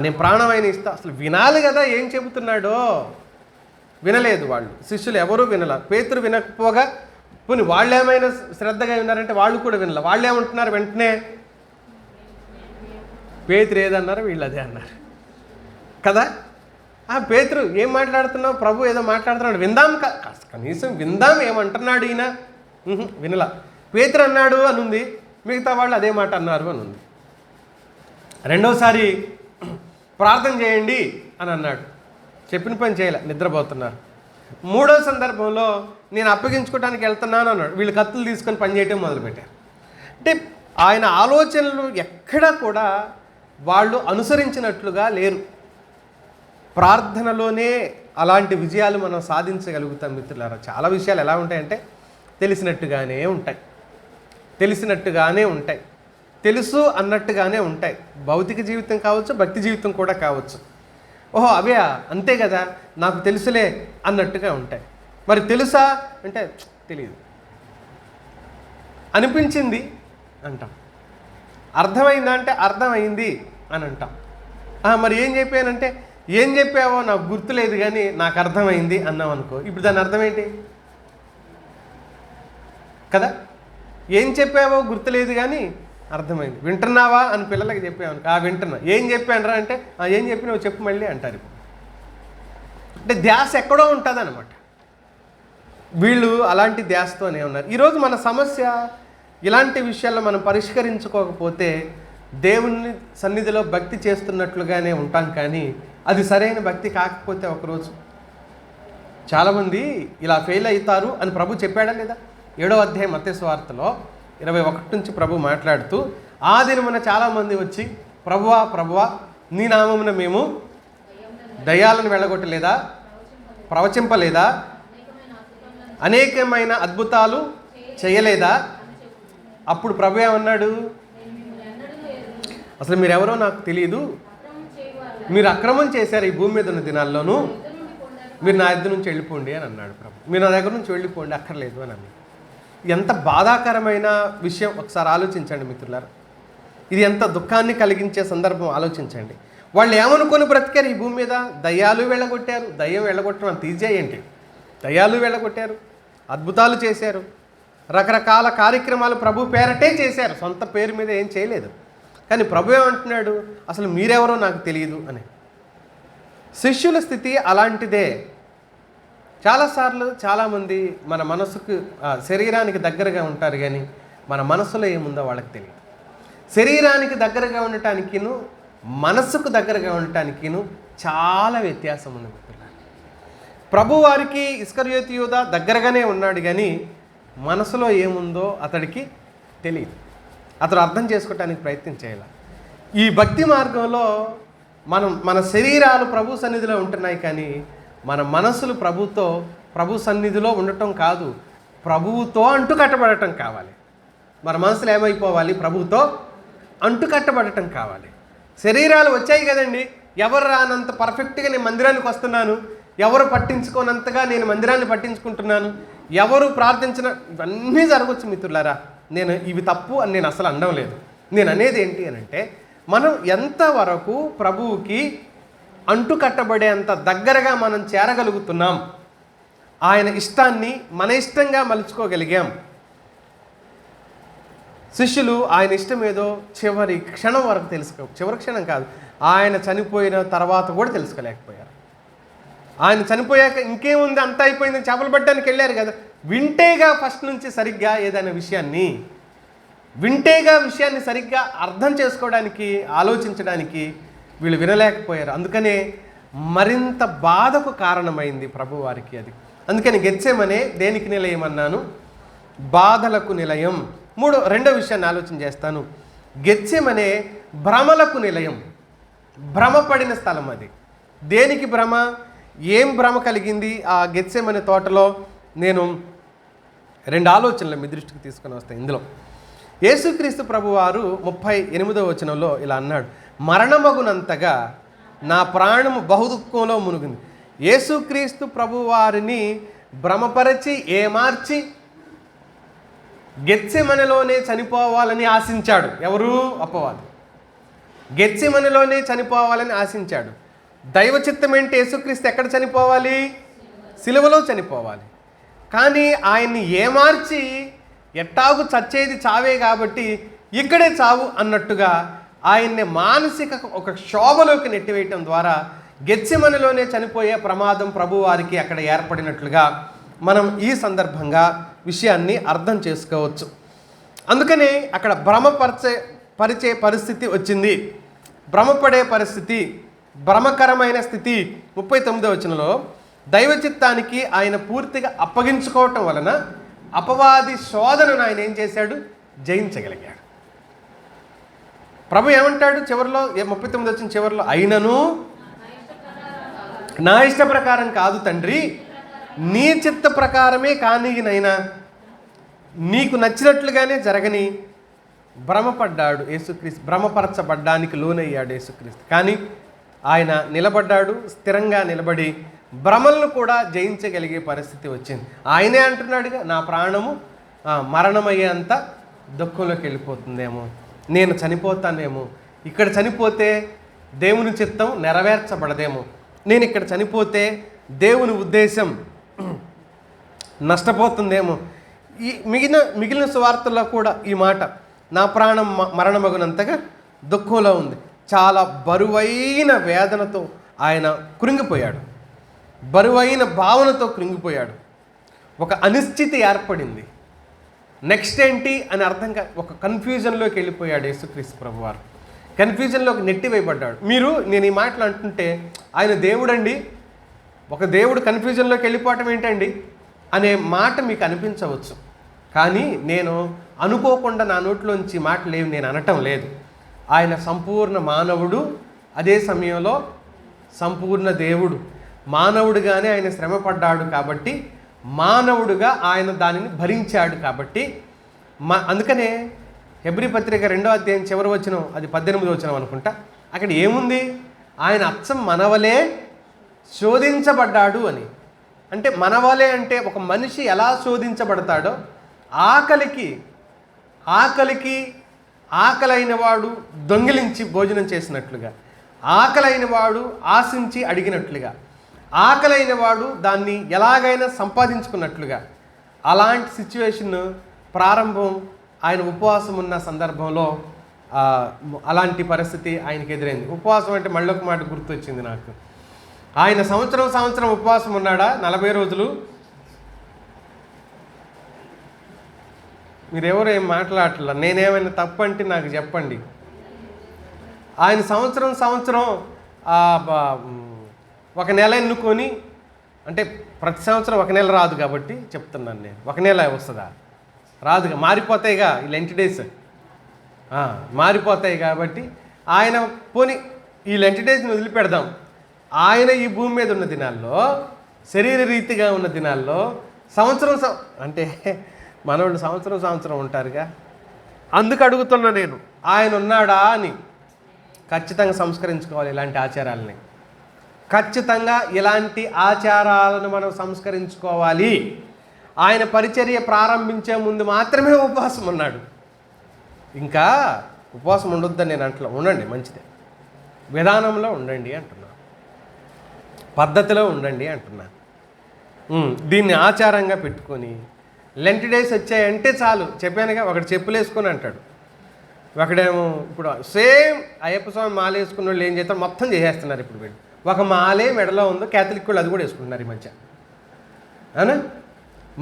నేను ప్రాణమైన ఇస్తా. అసలు వినాలి కదా ఏం చెబుతున్నాడో. వినలేదు వాళ్ళు, శిష్యులు ఎవరూ వినల. పేతురు వినకపోగా పోనీ వాళ్ళు ఏమైనా శ్రద్ధగా విన్నారంటే వాళ్ళు కూడా వినల. వాళ్ళు ఏమంటున్నారు వెంటనే? పేతురు ఏదన్నారు, వీళ్ళు అదే అన్నారు కదా. పేతురు ఏం మాట్లాడుతున్నావు, ప్రభు ఏదో మాట్లాడుతున్నాడు, విందాం, కనీసం విందాం ఏమంటున్నాడు ఈయన. వినల. పేతురు అన్నాడు అని ఉంది, మిగతా వాళ్ళు అదే మాట అన్నారు అని ఉంది. రెండోసారి ప్రార్థన చేయండి అని అన్నాడు, చెప్పిన పని చేయలే, నిద్రపోతున్నారు. 3వ సందర్భంలో నేను అప్పగించుకోవడానికి వెళ్తున్నాను అన్నాడు, వీళ్ళు కత్తులు తీసుకొని పనిచేయటం మొదలుపెట్టారు. అంటే ఆయన ఆలోచనలు ఎక్కడా కూడా వాళ్ళు అనుసరించినట్లుగా లేరు. ప్రార్థనలోనే అలాంటి విజయాలు మనం సాధించగలుగుతాం మిత్రులారా. చాలా విషయాలు ఎలా ఉంటాయంటే తెలిసినట్టుగానే ఉంటాయి. తెలుసు అన్నట్టుగానే ఉంటాయి. భౌతిక జీవితం కావచ్చు, భక్తి జీవితం కూడా కావచ్చు. ఓహో అవే అంతే కదా, నాకు తెలుసులే అన్నట్టుగా ఉంటాయి. మరి తెలుసా అంటే తెలియదు, అనిపించింది అంటాం. అర్థమైందా అంటే అర్థమైంది అని అంటాం. మరి ఏం చెప్పానంటే ఏం చెప్పావో నాకు గుర్తులేదు కానీ నాకు అర్థమైంది అన్నాం అనుకో, ఇప్పుడు దాని అర్థం ఏంటి కదా? ఏం చెప్పావో గుర్తులేదు కానీ అర్థమైంది. వింటున్నావా అని పిల్లలకి చెప్పామనుకో, వింటున్నా. ఏం చెప్పానరా అంటే ఏం చెప్పినావు చెప్పు మళ్ళీ అంటారు. అంటే ధ్యాస ఎక్కడో ఉంటుంది అనమాట. వీళ్ళు అలాంటి ధ్యాసతోనే ఉన్నారు. ఈరోజు మన సమస్య ఇలాంటి విషయాల్లో మనం పరిష్కరించుకోకపోతే దేవుని సన్నిధిలో భక్తి చేస్తున్నట్లుగానే ఉంటాం, కానీ అది సరైన భక్తి కాకపోతే ఒకరోజు చాలామంది ఇలా ఫెయిల్ అవుతారు అని ప్రభు చెప్పాడా లేదా? 7వ అధ్యాయం మత్తయి సువార్తలో 21 నుంచి ప్రభు మాట్లాడుతూ, ఆ దినమున చాలామంది వచ్చి ప్రభువా ప్రభువా నీ నామమున మేము దయ్యాలను వెళ్ళగొట్టలేదా, ప్రవచింపలేదా, అనేకమైన అద్భుతాలు చేయలేదా? అప్పుడు ప్రభు ఏమన్నాడు? అసలు మీరెవరో నాకు తెలియదు, మీరు అక్రమం చేశారు ఈ భూమి మీద ఉన్న దినాల్లోనూ, మీరు నా దగ్గర నుంచి వెళ్ళిపోండి అని అన్నాడు ప్రభు. మీరు నా దగ్గర నుంచి వెళ్ళిపోండి, అక్కర్లేదు అని అన్నాడు. ఎంత బాధాకరమైన విషయం ఒకసారి ఆలోచించండి మిత్రులారా. ఇది ఎంత దుఃఖాన్ని కలిగించే సందర్భం ఆలోచించండి. వాళ్ళు ఏమనుకొని బ్రతికారు ఈ భూమి మీద? దయ్యాలు వెళ్ళగొట్టారు. దయ్యం వెళ్ళగొట్టడం అంత ఈజీ ఏంటి? దయ్యాలు వెళ్ళగొట్టారు, అద్భుతాలు చేశారు, రకరకాల కార్యక్రమాలు ప్రభు పేరటే చేశారు, సొంత పేరు మీద ఏం చేయలేదు. కానీ ప్రభు ఏమంటున్నాడు? అసలు మీరెవరో నాకు తెలియదు అని. శిష్యుల స్థితి అలాంటిదే. చాలాసార్లు చాలామంది మన మనసుకు శరీరానికి దగ్గరగా ఉంటారు, కానీ మన మనసులో ఏముందో వాళ్ళకి తెలియదు. శరీరానికి దగ్గరగా ఉండటానికిను మనసుకు దగ్గరగా ఉండటానికిను చాలా వ్యత్యాసం ఉంది మిత్రులారా. ప్రభు వారికి ఇస్కరియోతు యూదా దగ్గరగానే ఉన్నాడు, కానీ మనసులో ఏముందో అతడికి తెలియదు. అతడు అర్థం చేసుకోవటానికి ప్రయత్నం చేయాలి. ఈ భక్తి మార్గంలో మన శరీరాలు ప్రభు సన్నిధిలో ఉంటున్నాయి, కానీ మన మనసులు ప్రభు సన్నిధిలో ఉండటం కాదు, ప్రభువుతో అంటుకట్టబడటం కావాలి. మన మనసులు ఏమైపోవాలి? ప్రభువుతో అంటుకట్టబడటం కావాలి. శరీరాలు వచ్చాయి కదండి, ఎవరు రానంత పర్ఫెక్ట్గా నేను మందిరానికి వస్తున్నాను, ఎవరు పట్టించుకోనంతగా నేను మందిరాన్ని పట్టించుకుంటున్నాను, ఎవరు ప్రార్థించిన ఇవన్నీ జరగవచ్చు మిత్రులారా. నేను ఇవి తప్పు అని నేను అసలు అనడం లేదు. నేను అనేది ఏంటి అని అంటే, మనం ఎంతవరకు ప్రభువుకి అంటుకట్టబడేంత దగ్గరగా మనం చేరగలుగుతున్నాం, ఆయన ఇష్టాన్ని మన ఇష్టంగా మలుచుకోగలిగాం. శిష్యులు ఆయన ఇష్టం ఏదో చివరి క్షణం వరకు చివరి క్షణం కాదు, ఆయన చనిపోయిన తర్వాత కూడా తెలుసుకోలేకపోయారు. ఆయన చనిపోయాక ఇంకేముంది అంతా అయిపోయింది చేపలు పట్టడానికి వెళ్ళారు కదా, వింటేగా ఫస్ట్ నుంచి సరిగ్గా ఏదైనా విషయాన్ని సరిగ్గా అర్థం చేసుకోవడానికి ఆలోచించడానికి వీళ్ళు వినలేకపోయారు. అందుకనే మరింత బాధకు కారణమైంది ప్రభు వారికి అది. అందుకని గెత్సేమనే దేనికి నిలయం అన్నాను? బాధలకు నిలయం. రెండో విషయాన్ని ఆలోచన చేస్తాను. గెత్సేమనే భ్రమలకు నిలయం, భ్రమపడిన స్థలం. అది దేనికి భ్రమ? ఏం భ్రమ కలిగింది ఆ గెత్సేమనే తోటలో? నేను 2 ఆలోచనలు మీ దృష్టికి తీసుకొని వస్తాను. ఇందులో యేసుక్రీస్తు ప్రభువారు 38వ వచనంలో ఇలా అన్నాడు, మరణమగునంతగా నా ప్రాణము బహుదుఃఖంలో మునిగింది. యేసుక్రీస్తు ప్రభువారిని భ్రమపరచి ఏమార్చి గెత్సెమనెలోనే చనిపోవాలని ఆశించాడు. ఎవరు? అపవాది. గెత్సెమనెలోనే చనిపోవాలని ఆశించాడు. దైవ చిత్తం ఏంటి? యేసుక్రీస్తు ఎక్కడ చనిపోవాలి? సిలువలో చనిపోవాలి. కానీ ఆయన్ని ఏమార్చి ఎట్టాగు చచ్చేది చావే కాబట్టి ఇక్కడే చావు అన్నట్టుగా ఆయన్ని మానసిక ఒక శోభలోకి నెట్టివేయటం ద్వారా గెత్సెమనెలోనే చనిపోయే ప్రమాదం ప్రభు వారికి అక్కడ ఏర్పడినట్లుగా మనం ఈ సందర్భంగా విషయాన్ని అర్థం చేసుకోవచ్చు. అందుకనే అక్కడ పరిచే పరిస్థితి వచ్చింది, భ్రమపడే పరిస్థితి, భ్రమకరమైన స్థితి. 39వ వచనంలో దైవ చిత్తానికి ఆయన పూర్తిగా అప్పగించుకోవటం వలన అపవాది శోధనను ఆయన ఏం చేశాడు? జయించగలిగాడు. ప్రభు ఏమంటాడు చివరిలో? 39 వచ్చిన చివరిలో, అయినను నా ఇష్ట ప్రకారం కాదు తండ్రి, నీ చిత్త ప్రకారమే కానీనైనా నీకు నచ్చినట్లుగానే జరగని, భ్రమపడ్డాడు యేసుక్రీస్తు, భ్రమపరచబడ్డానికి లోనయ్యాడు యేసుక్రీస్తు. కానీ ఆయన నిలబడ్డాడు, స్థిరంగా నిలబడి భ్రమలను కూడా జయించగలిగే పరిస్థితి వచ్చింది. ఆయనే అంటున్నాడుగా, నా ప్రాణము మరణమయ్యేంత దుఃఖంలోకి వెళ్ళిపోతుందేమో, నేను చనిపోతానేమో, ఇక్కడ చనిపోతే దేవుని చిత్తం నెరవేర్చబడదేమో, నేను ఇక్కడ చనిపోతే దేవుని ఉద్దేశం నష్టపోతుందేమో. ఈ మిగిలిన సువార్తల్లో కూడా ఈ మాట, నా ప్రాణం మరణమగునంతగా దుఃఖంలో ఉంది. చాలా బరువైన వేదనతో ఆయన కృంగిపోయాడు, బరువైన భావనతో కృంగిపోయాడు. ఒక అనిశ్చితి ఏర్పడింది. నెక్స్ట్ ఏంటి అని అర్థం ఒక కన్ఫ్యూజన్లోకి వెళ్ళిపోయాడు యేసుక్రీస్తు ప్రభువారు. కన్ఫ్యూజన్లోకి నెట్టివేయబడ్డాడు. నేను ఈ మాటలు అంటుంటే ఆయన దేవుడండి, ఒక దేవుడు కన్ఫ్యూజన్లోకి వెళ్ళిపోవటం ఏంటండి అనే మాట మీకు అనిపించవచ్చు. కానీ నేను అనుకోకుండా నా నోట్లోంచి మాటలు ఏమి నేను అనటం లేదు. ఆయన సంపూర్ణ మానవుడు, అదే సమయంలో సంపూర్ణ దేవుడు. మానవుడిగానే ఆయన శ్రమపడ్డాడు కాబట్టి, మానవుడుగా ఆయన దానిని భరించాడు కాబట్టి, అందుకనే హెబ్రీ పత్రిక 2వ అధ్యాయం చివరి వచనం, అది 18వ వచనం అనుకుంటా, అక్కడ ఏముంది, ఆయన అచ్చం మనవలే శోధించబడ్డాడు అని. అంటే మనవలే అంటే ఒక మనిషి ఎలా శోధించబడతాడో, ఆకలైన వాడు దొంగిలించి భోజనం చేసినట్లుగా, ఆకలైన వాడు ఆశించి అడిగినట్లుగా, ఆకలైన వాడు దాన్ని ఎలాగైనా సంపాదించుకున్నట్లుగా, అలాంటి సిచ్యువేషన్ ప్రారంభం ఆయన ఉపవాసం ఉన్న సందర్భంలో అలాంటి పరిస్థితి ఆయనకి ఎదురైంది. ఉపవాసం అంటే మళ్ళీ ఒక మాట గుర్తొచ్చింది నాకు. ఆయన సంవత్సరం ఉపవాసం ఉన్నాడా 40 రోజులు? మీరెవరు ఏం మాట్లాడట్లా, నేనేమైనా తప్పు అంటే నాకు చెప్పండి. ఆయన సంవత్సరం ఒక నెల ఎన్నుకొని, అంటే ప్రతి సంవత్సరం ఒక నెల రాదు కాబట్టి చెప్తున్నాను నేను, ఒక నెల వస్తుందా? రాదుగా, మారిపోతాయిగా ఈ లెంట్ డేస్, మారిపోతాయి కాబట్టి ఆయన పోని ఈ లెంట్ డేస్ని వదిలిపెడదాం. ఆయన ఈ భూమి మీద ఉన్న దినాల్లో, శరీర రీతిగా ఉన్న దినాల్లో అంటే మనోళ్ళు సంవత్సరం ఉంటారుగా, అందుకు అడుగుతున్నా నేను, ఆయన ఉన్నాడా అని. ఖచ్చితంగా సంస్కరించుకోవాలి ఇలాంటి ఆచారాలని, ఖచ్చితంగా ఇలాంటి ఆచారాలను మనం సంస్కరించుకోవాలి. ఆయన పరిచర్య ప్రారంభించే ముందు మాత్రమే ఉపవాసం ఉన్నాడు. ఇంకా ఉపవాసం ఉండొద్దని నేను అంటలో, ఉండండి మంచిదే, విధానంలో ఉండండి అంటున్నా, పద్ధతిలో ఉండండి అంటున్నా. దీన్ని ఆచారంగా పెట్టుకొని లెంట్ డేస్ వచ్చాయంటే చాలు, చెప్పానుగా, ఒకటి చెప్పులు వేసుకొని అంటాడు, ఒకడేమో ఇప్పుడు సేమ్ అయ్యప్ప స్వామి మాల వేసుకున్న వాళ్ళు ఏం చేస్తారు, మొత్తం చేసేస్తున్నారు ఇప్పుడు వీళ్ళు. ఒక మాలే మెడలో ఉందో, క్యాథలిక్ వాళ్ళు అది కూడా వేసుకుంటున్నారు ఈ మధ్య, అవునా,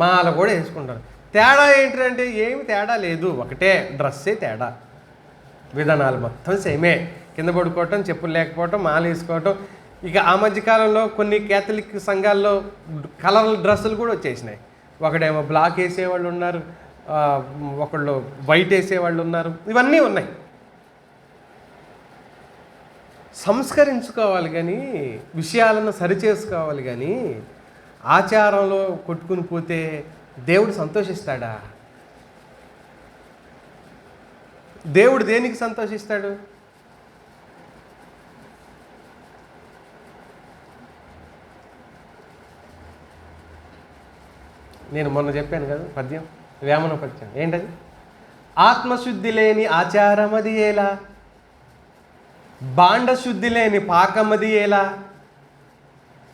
మాల కూడా వేసుకుంటారు. తేడా ఏంటంటే ఏమి తేడా లేదు, ఒకటే డ్రెస్సే తేడా, విధానాలు మొత్తం సేమే. కింద పడుకోవటం, చెప్పులు లేకపోవటం, మాల వేసుకోవటం. ఇక ఆ మధ్యకాలంలో కొన్ని క్యాథలిక్ సంఘాల్లో కలర్ డ్రెస్సులు కూడా వచ్చేసినాయి. ఒకడేమో బ్లాక్ వేసేవాళ్ళు ఉన్నారు, ఒకళ్ళు వైట్ వేసేవాళ్ళు ఉన్నారు, ఇవన్నీ ఉన్నాయి. సంస్కరించుకోవాలి కానీ, విషయాలను సరిచేసుకోవాలి కానీ, ఆచారంలో కొట్టుకుని పోతే దేవుడు సంతోషిస్తాడా? దేవుడు దేనికి సంతోషిస్తాడు? నేను మొన్న చెప్పాను కదా పద్యం, వేమన పద్యం ఏంటది, ఆత్మశుద్ధి లేని ఆచారమది ఎలా, బాండశుద్ధి లేని పాకమది ఎలా,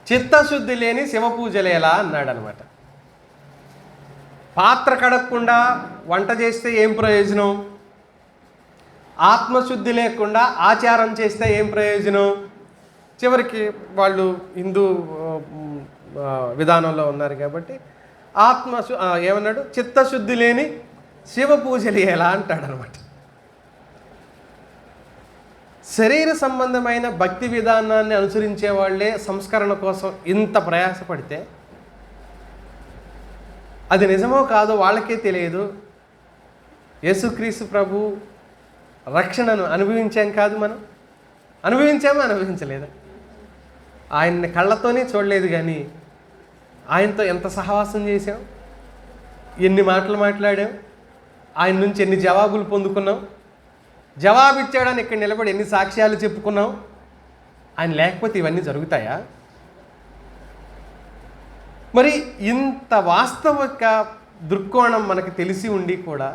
చిత్తశుద్ధి లేని శివపూజలేలా అన్నాడు అనమాట. పాత్ర కడగకుండా వంట చేస్తే ఏం ప్రయోజనం, ఆత్మశుద్ధి లేకుండా ఆచారం చేస్తే ఏం ప్రయోజనం? చివరికి వాళ్ళు హిందూ విధానంలో ఉన్నారు కాబట్టి ఏమన్నాడు, చిత్తశుద్ధి లేని శివ పూజలు ఎలా అంటాడనమాట. శరీర సంబంధమైన భక్తి విధానాన్ని అనుసరించే వాళ్ళే సంస్కరణ కోసం ఇంత ప్రయాసపడితే అది నిజమో కాదో వాళ్ళకే తెలియదు. యేసుక్రీస్తు ప్రభు రక్షణను అనుభవించాం కాదు, మనం అనుభవించలేదా? ఆయన్ని కళ్ళతోనే చూడలేదు కానీ ఆయనతో ఎంత సహవాసం చేసాం, ఎన్ని మాటలు మాట్లాడాం, ఆయన నుంచి ఎన్ని జవాబులు పొందుకున్నాం, జవాబిచ్చాడని ఇక్కడ నిలబడి ఎన్ని సాక్ష్యాలు చెప్పుకున్నాం. ఆయన లేకపోతే ఇవన్నీ జరుగుతాయా? మరి ఇంత వాస్తవిక దృక్కోణం మనకు తెలిసి ఉండి కూడా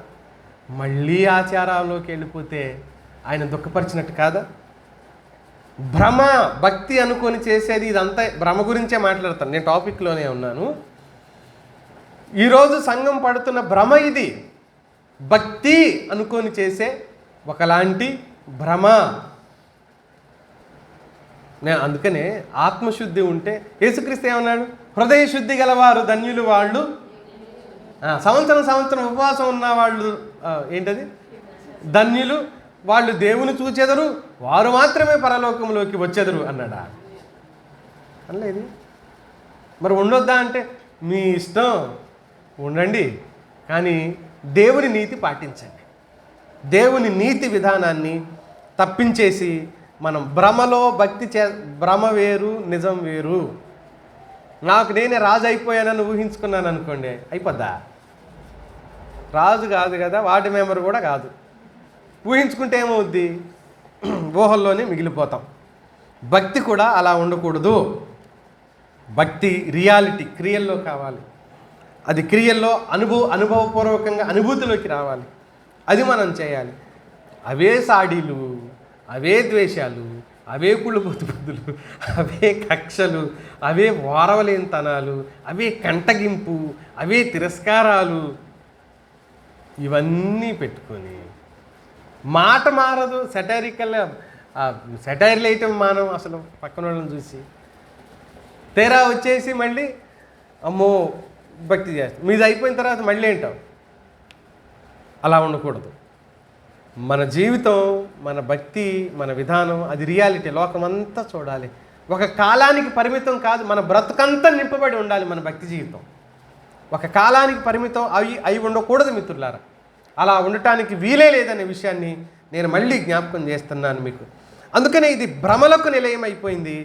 మళ్ళీ ఆచారాల్లోకి వెళ్ళిపోతే ఆయన దుఃఖపరిచినట్టు కాదా? భ్రమ, భక్తి అనుకొని చేసేది ఇదంతా భ్రమ గురించే మాట్లాడతాను. నేను టాపిక్లోనే ఉన్నాను. ఈరోజు సంఘం పడుతున్న భ్రమ ఇది. భక్తి అనుకొని చేసే ఒకలాంటి భ్రమ. నేను అందుకనే ఆత్మశుద్ధి ఉంటే యేసుక్రీస్తు ఏమన్నాడు? హృదయ శుద్ధి గలవారు ధన్యులు వాళ్ళు, సంవత్సరం ఉపవాసం ఉన్న వాళ్ళు ఏంటది ధన్యులు, వాళ్ళు దేవుని చూచెదరు, వారు మాత్రమే పరలోకంలోకి వచ్చెదరు అన్నాడా? అనలేదు. మరి ఉండొద్దా అంటే మీ ఇష్టం, ఉండండి, కానీ దేవుని నీతి పాటించండి. దేవుని నీతి విధానాన్ని తప్పించేసి మనం భ్రమలో భక్తి భ్రమ వేరు, నిజం వేరు. నాకు నేనే రాజు అయిపోయానని ఊహించుకున్నాను అనుకోండి, అయిపోద్దా? రాజు కాదు కదా, వార్డు మెంబర్ కూడా కాదు. ఊహించుకుంటే ఏమవుద్ది? ఊహల్లోనే మిగిలిపోతాం. భక్తి కూడా అలా ఉండకూడదు. భక్తి రియాలిటీ, క్రియల్లో కావాలి. అది క్రియల్లో అనుభవపూర్వకంగా అనుభూతిలోకి రావాలి. అది మనం చేయాలి. అవే సాడీలు, అవే ద్వేషాలు, అవే కుళ్ళుబోతు బుద్ధులు, అవే కక్షలు, అవే వారవలేనితనాలు, అవే కంటగింపు, అవే తిరస్కారాలు, ఇవన్నీ పెట్టుకొని మాట మారదు. సెటైర్లు వేయటం మానం అసలు పక్కన వాళ్ళని చూసి. తేరా వచ్చేసి మళ్ళీ అమ్మో భక్తి చేస్తాం, మీది అయిపోయిన తర్వాత మళ్ళీ ఏంటాం. అలా ఉండకూడదు. మన జీవితం, మన భక్తి, మన విధానం అది రియాలిటీ. లోకమంతా చూడాలి. ఒక కాలానికి పరిమితం కాదు, మన బ్రతుకంతా నింపబడి ఉండాలి మన భక్తి జీవితం. ఒక కాలానికి పరిమితం అవి ఉండకూడదు మిత్రులారా. అలా ఉండటానికి వీలే లేదనే విషయాన్ని నేను మళ్ళీ జ్ఞాపకం చేస్తున్నాను మీకు. అందుకనే ఇది భ్రమలకు నిలయం అయిపోయింది.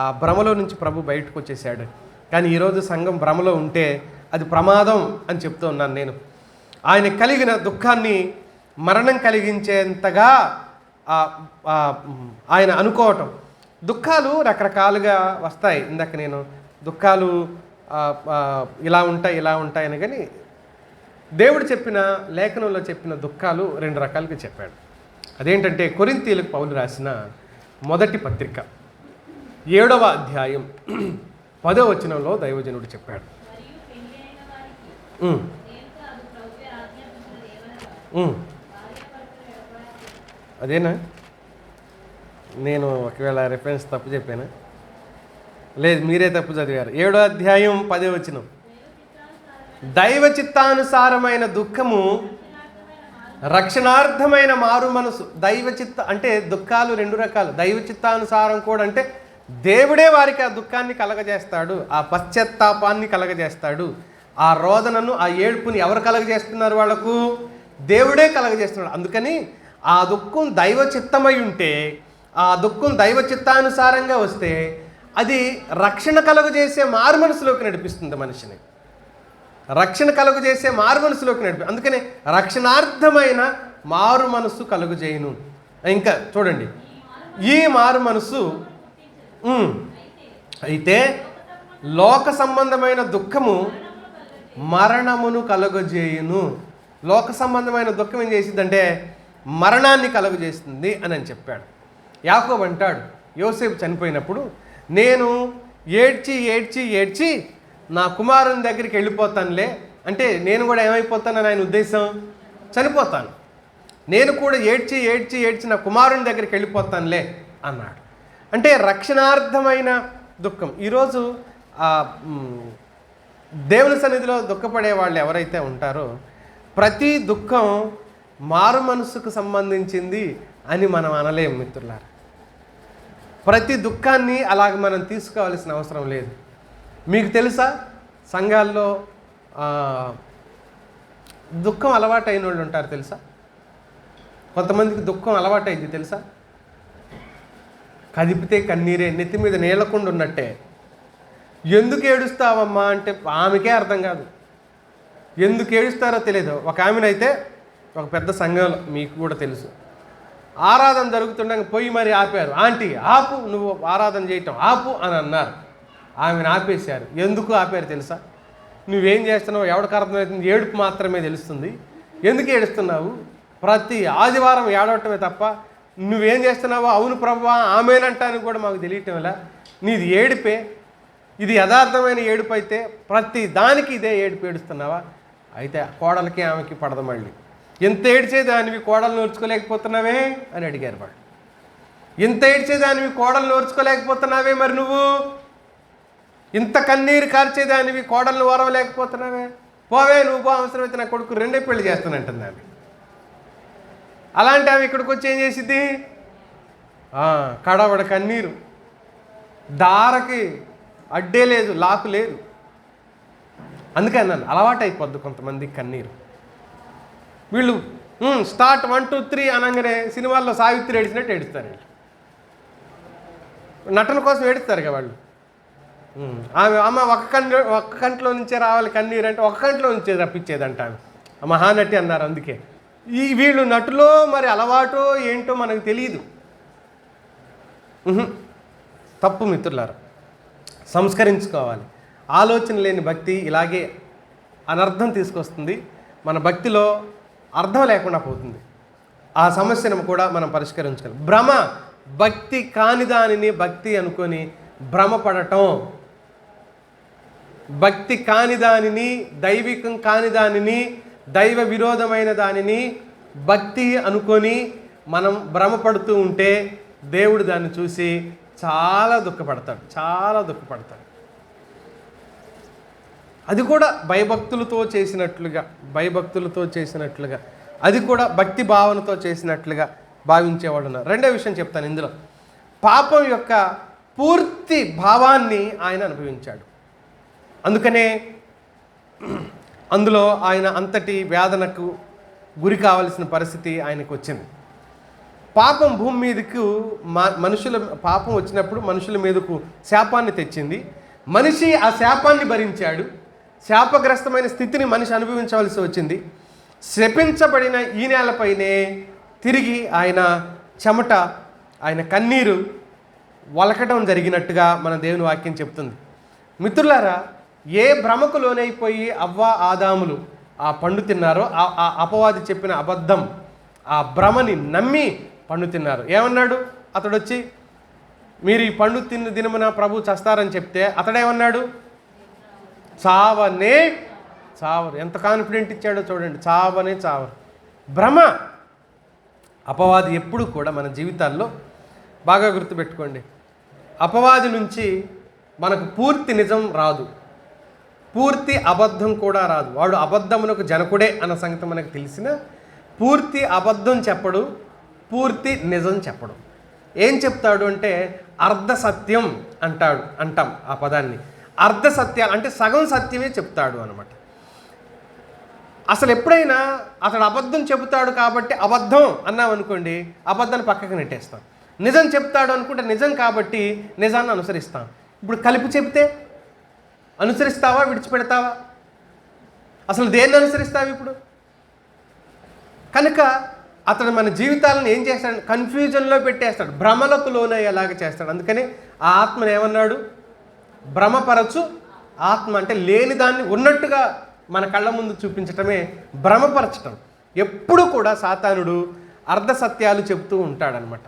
ఆ భ్రమలో నుంచి ప్రభు బయటకు వచ్చేసాడు. కానీ ఈరోజు సంఘం భ్రమలో ఉంటే అది ప్రమాదం అని చెప్తూ ఉన్నాను నేను. ఆయన కలిగిన దుఃఖాన్ని మరణం కలిగించేంతగా ఆయన అనుకోవటం. దుఃఖాలు రకరకాలుగా వస్తాయి. ఇందాక నేను దుఃఖాలు ఇలా ఉంటాయని, కానీ దేవుడు చెప్పిన లేఖనంలో చెప్పిన దుఃఖాలు 2 రకాలుగా చెప్పాడు. అదేంటంటే కొరింథీయులకు పౌలు రాసిన మొదటి పత్రిక 7వ అధ్యాయం 10వ వచనంలో దైవజనుడు చెప్పాడు. అదేనా? నేను ఒకవేళ రెఫరెన్స్ తప్పు చెప్పానా? లేదు, మీరే తప్పు చదివారు. 7వ అధ్యాయం 10వ వచనం, దైవ చిత్తానుసారమైన దుఃఖము రక్షణార్థమైన మారు మనసు. అంటే దుఃఖాలు 2 రకాలు. దైవ చిత్తానుసారం కూడా అంటే దేవుడే వారికి ఆ దుఃఖాన్ని కలగజేస్తాడు, ఆ పశ్చాత్తాపాన్ని కలగజేస్తాడు. ఆ రోదనను, ఆ ఏడుపుని ఎవరు కలగజేస్తున్నారు? వాళ్లకు దేవుడే కలగజేస్తున్నాడు. అందుకని ఆ దుఃఖం దైవ చిత్తమై ఉంటే, ఆ దుఃఖం దైవ చిత్తానుసారంగా వస్తే అది రక్షణ కలుగజేసే మారు మనసులోకి నడిపిస్తుంది మనిషిని. రక్షణ కలుగజేసే మారు మనసులోకి అందుకనే రక్షణార్థమైన మారు మనసు కలుగజేయును. ఇంకా చూడండి, ఈ మారు మనసు అయితే లోక సంబంధమైన దుఃఖము మరణమును కలుగజేయును. లోక సంబంధమైన దుఃఖం ఏం చేసిందంటే మరణాన్ని కలుగజేస్తుంది అని చెప్పాడు. యాకోబు అంటాడు, యోసేపు చనిపోయినప్పుడు నేను ఏడ్చి నా కుమారుని దగ్గరికి వెళ్ళిపోతానులే, అంటే నేను కూడా ఏమైపోతానని ఆయన ఉద్దేశం, చనిపోతాను. నేను కూడా ఏడ్చి నా కుమారుని దగ్గరికి వెళ్ళిపోతానులే అన్నాడు. అంటే రక్షణార్థమైన దుఃఖం. ఈరోజు దేవుని సన్నిధిలో దుఃఖపడే వాళ్ళు ఎవరైతే ఉంటారో ప్రతి దుఃఖం మారు మనసుకు సంబంధించింది అని మనం అనలేం మిత్రులారా. ప్రతి దుఃఖాన్ని అలాగ మనం తీసుకోవాల్సిన అవసరం లేదు. మీకు తెలుసా, సంఘాల్లో దుఃఖం అలవాటు అయిన వాళ్ళు ఉంటారు తెలుసా? కొంతమందికి దుఃఖం అలవాటు అయింది తెలుసా? కదిపితే కన్నీరే, నెత్తి మీద నీళ్ళకుండా ఉన్నట్టే. ఎందుకు ఏడుస్తావమ్మా అంటే ఆమెకే అర్థం కాదు. ఎందుకు ఏడుస్తారో తెలియదు. ఒక ఆమెనైతే ఒక పెద్ద సంఘంలో, మీకు కూడా తెలుసు, ఆరాధన జరుగుతుండగా పోయి మరి ఆపారు. ఆంటీ ఆపు, నువ్వు ఆరాధన చేయటం ఆపు అని అన్నారు. ఆమెను ఆపేశారు. ఎందుకు ఆపారు తెలుసా? నువ్వేం చేస్తున్నావు ఎవరికి అర్థమవుతుంది? ఏడుపు మాత్రమే తెలుస్తుంది. ఎందుకు ఏడుస్తున్నావు? ప్రతి ఆదివారం ఏడవటమే తప్ప నువ్వేం చేస్తున్నావో అవును ప్రభువా ఆమెనంటానికి కూడా మాకు తెలియటం ఇలా. నీది ఏడుపే, ఇది యథార్థమైన ఏడుపు అయితే ప్రతి దానికి ఇదే ఏడుపు ఏడుస్తున్నావా? అయితే కోడలకి ఆమెకి పడదు. మళ్ళీ ఎంత ఏడ్చేదానివి కోడలు నోర్చుకోలేకపోతున్నావే అని అడిగారు వాళ్ళు. ఎంత ఏడ్చేదానివి కోడలు నోర్చుకోలేకపోతున్నావే, మరి నువ్వు ఇంత కన్నీరు కార్చేదానివి కోడలను ఓరవలేకపోతున్నావే, పోవే నువ్వు పో, అవసరమైతే నా కొడుకు రెండే పెళ్లి చేస్తానంటుంది ఆమె. అలాంటి ఆమె ఇక్కడికి వచ్చి ఏం చేసిద్ది? కడవడ కన్నీరు, దారకి అడ్డే లేదు, లాకు లేదు. అందుకే అన్నాను, అలవాటు అయిపోద్ది కొంతమందికి కన్నీరు. వీళ్ళు స్టార్ట్ 1 2 3 అనగానే సినిమాల్లో సావిత్రి ఏడిచినట్టు ఏడుస్తారు వీళ్ళు. నటన కోసం ఏడుస్తారు కదా వాళ్ళు. ఆమె అమ్మ ఒక్క కంట్లో నుంచే రావాలి కన్నీరు అంటే ఒక్క కంట్లో నుంచే రప్పించేదంట ఆమె. మహానటి అన్నారు. అందుకే వీళ్ళు నటులో మరి అలవాటో ఏంటో మనకు తెలియదు. తప్పు మిత్రులారా, సంస్కరించుకోవాలి. ఆలోచన లేని భక్తి ఇలాగే అనర్థం తీసుకొస్తుంది. మన భక్తిలో అర్థం లేకుండా పోతుంది. ఆ సమస్యను కూడా మనం పరిష్కరించుకోవాలి. భ్రమ, భక్తి కాని దానిని భక్తి అనుకొని భ్రమపడటం, భక్తి కాని దానిని, దైవికం కాని దానిని, దైవ విరోధమైన దానిని భక్తి అనుకొని మనం భ్రమపడుతూ ఉంటే దేవుడు దాన్ని చూసి చాలా దుఃఖపడతాడు, చాలా దుఃఖపడతాడు. అది కూడా భయభక్తులతో చేసినట్లుగా అది కూడా భక్తి భావనతో చేసినట్లుగా భావించేవాడు ఉన్నారు. రెండో విషయం చెప్తాను ఇందులో. పాపం యొక్క పూర్తి భావాన్ని ఆయన అనుభవించాడు. అందుకనే అందులో ఆయన అంతటి వేదనకు గురి కావలసిన పరిస్థితి ఆయనకు వచ్చింది. పాపం భూమి మీదకు పాపం వచ్చినప్పుడు మనుషుల మీదకు శాపాన్ని తెచ్చింది. మనిషి ఆ శాపాన్ని భరించాడు. శాపగ్రస్తమైన స్థితిని మనిషి అనుభవించవలసి వచ్చింది. శపించబడిన ఈ నేలపైనే తిరిగి ఆయన చెమట, ఆయన కన్నీరు వలకటం జరిగినట్టుగా మన దేవుని వాక్యం చెప్తుంది. మిత్రులారా, ఏ భ్రమకు లోనైపోయి అవ్వ ఆదాములు ఆ పండు తిన్నారో, ఆ అపవాది చెప్పిన అబద్ధం, ఆ భ్రమని నమ్మి పండు తిన్నారు. ఏమన్నాడు అతడు వచ్చి? మీరు ఈ పండు తిన్న దినమున ప్రభు చస్తారని చెప్తే అతడేమన్నాడు? చావనే చావరు. ఎంత కాన్ఫిడెంట్ ఇచ్చాడో చూడండి. చావనే చావరు. భ్రమ. అపవాది ఎప్పుడు కూడా మన జీవితాల్లో బాగా గుర్తుపెట్టుకోండి, అపవాది నుంచి మనకు పూర్తి నిజం రాదు, పూర్తి అబద్ధం కూడా రాదు. వాడు అబద్ధమునకు జనకుడే అన్న సంగతి మనకు తెలిసిన, పూర్తి అబద్ధం చెప్పడు, పూర్తి నిజం చెప్పడు. ఏం చెప్తాడు అంటే అర్ధ సత్యం అంటాం ఆ పదాన్ని. అర్ధ సత్యాలు అంటే సగం సత్యమే చెప్తాడు అనమాట. అసలు ఎప్పుడైనా అతడు అబద్ధం చెబుతాడు కాబట్టి అబద్ధం అన్నాం అనుకోండి, అబద్ధాన్ని పక్కకు నెట్టేస్తాం. నిజం చెప్తాడు అనుకుంటే నిజం కాబట్టి నిజాన్ని అనుసరిస్తాం. ఇప్పుడు కలిపి చెప్తే అనుసరిస్తావా, విడిచిపెడతావా? అసలు దేన్ని అనుసరిస్తావు ఇప్పుడు? కనుక అతడు మన జీవితాలను ఏం చేస్తాడు? కన్ఫ్యూజన్లో పెట్టేస్తాడు, భ్రమలకు లోనయ్యేలాగా చేస్తాడు. అందుకని ఆ ఆత్మను ఏమన్నాడు? భ్రమపరచు ఆత్మ. అంటే లేని దాన్ని ఉన్నట్టుగా మన కళ్ళ ముందు చూపించటమే భ్రమపరచటం. ఎప్పుడు కూడా సాతానుడు అర్ధ సత్యాలు చెబుతూ ఉంటాడనమాట,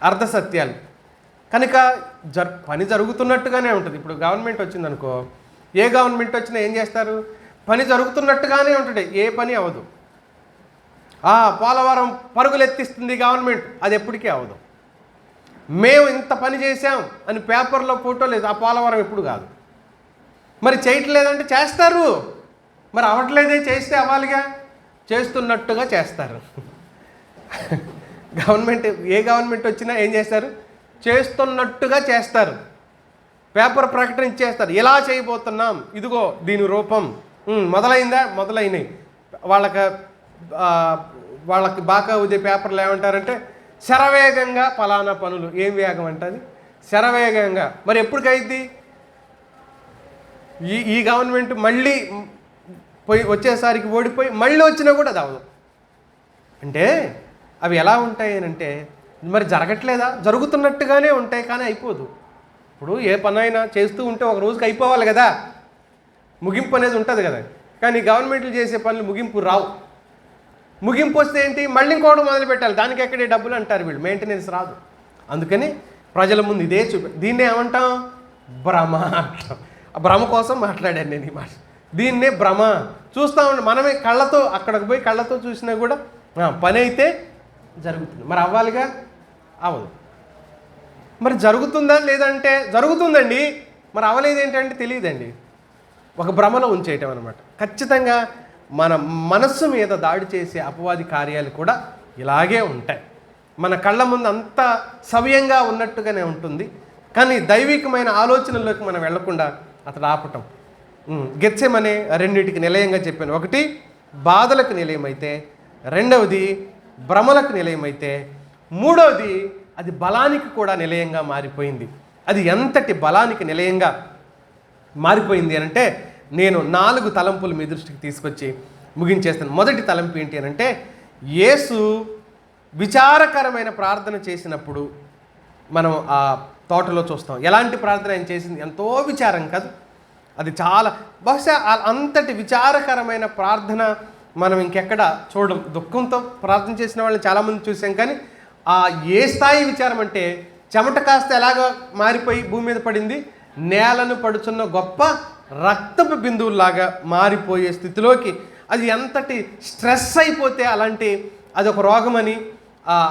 అర్ధ సత్యాలు. కనుక పని జరుగుతున్నట్టుగానే ఉంటుంది. ఇప్పుడు గవర్నమెంట్ వచ్చిందనుకో, ఏ గవర్నమెంట్ వచ్చినా ఏం చేస్తారు? పని జరుగుతున్నట్టుగానే ఉంటుంది, ఏ పని అవ్వదు. పోలవరం పరుగులు ఎత్తిస్తుంది గవర్నమెంట్, అది ఎప్పటికీ అవ్వదు. మేము ఇంత పని చేసాం అని పేపర్లో ఫోటో లేదు, ఆ పోలవరం ఎప్పుడు కాదు. మరి చేయట్లేదంటే చేస్తారు, మరి అవ్వట్లేదే, చేస్తే అవ్వాలిగా, చేస్తున్నట్టుగా చేస్తారు. గవర్నమెంట్ ఏ గవర్నమెంట్ వచ్చినా ఏం చేస్తారు? చేస్తున్నట్టుగా చేస్తారు. పేపర్ ప్రకటన ఇచ్చేస్తారు, ఇలా చేయబోతున్నాం, ఇదిగో దీని రూపం. మొదలైందా? మొదలైనవి. వాళ్ళకి బాగా ఉదే పేపర్లు ఏమంటారంటే శరవేగంగా ఫలానా పనులు. ఏం వేగం అంటది? శరవేగంగా. మరి ఎప్పటికైద్ది? ఈ గవర్నమెంట్ మళ్ళీ వచ్చేసరికి ఓడిపోయి మళ్ళీ వచ్చినా కూడా అది అవ్వదు. అంటే అవి ఎలా ఉంటాయి అని అంటే మరి జరగట్లేదా? జరుగుతున్నట్టుగానే ఉంటాయి, కానీ అయిపోదు. ఇప్పుడు ఏ పనైనా చేస్తూ ఉంటే ఒక రోజుకి అయిపోవాలి కదా, ముగింపు అనేది ఉంటుంది కదా. కానీ గవర్నమెంట్లు చేసే పనులు ముగింపు రావు. ముగింపు వస్తే ఏంటి, మళ్ళీ ఇంకోటి మొదలు పెట్టాలి, దానికి ఎక్కడే డబ్బులు అంటారు వీళ్ళు, మెయింటెనెన్స్ రాదు. అందుకని ప్రజల ముందు ఇదే దీన్నే ఏమంటాం, భ్రమ అంటాం. ఆ భ్రమ కోసం మాట్లాడాను నేను ఈ మాట. దీన్నే భ్రమ. చూస్తూ ఉండి మనమే కళ్ళతో అక్కడికి పోయి కళ్ళతో చూసినా కూడా పని అయితే జరుగుతుంది, మరి అవ్వాలిగా, అవ్వదు. మరి జరుగుతుందా లేదంటే జరుగుతుందండి, మరి అవ్వలేదు ఏంటంటే తెలియదండి. ఒక భ్రమలో ఉంచేయటం అనమాట. ఖచ్చితంగా మన మనస్సు మీద దాడి చేసే అపవాది కార్యాలు కూడా ఇలాగే ఉంటాయి. మన కళ్ళ ముందు అంత సవ్యంగా ఉన్నట్టుగానే ఉంటుంది, కానీ దైవికమైన ఆలోచనల్లోకి మనం వెళ్లకుండా అతడు ఆపటం. గెత్సెమనే రెండింటికి నిలయంగా చెప్పాను. ఒకటి బాధలకు నిలయమైతే, రెండవది భ్రమలకు నిలయమైతే, మూడవది అది బలానికి కూడా నిలయంగా మారిపోయింది. అది ఎంతటి బలానికి నిలయంగా మారిపోయింది అనంటే నేను 4 తలంపులు మీ దృష్టికి తీసుకొచ్చి ముగించేస్తాను. మొదటి తలంపు ఏంటి అనంటే, యేసు విచారకరమైన ప్రార్థన చేసినప్పుడు మనం ఆ తోటలో చూస్తాం. ఎలాంటి ప్రార్థన ఆయన చేసింది, ఎంతో విచారం కాదు, అది చాలా బహుశా అంతటి విచారకరమైన ప్రార్థన మనం ఇంకెక్కడ చూడం. దుఃఖంతో ప్రార్థన చేసిన వాళ్ళని చాలామంది చూసాం, కానీ ఆ ఏ స్థాయి విచారం అంటే చెమట కాస్త ఎలాగో మారిపోయి భూమి మీద పడింది, నేలను పడుచున్న గొప్ప రక్తపు బిందువులాగా మారిపోయే స్థితిలోకి, అది ఎంతటి స్ట్రెస్ అయిపోతే అలాంటి అది ఒక రోగమని,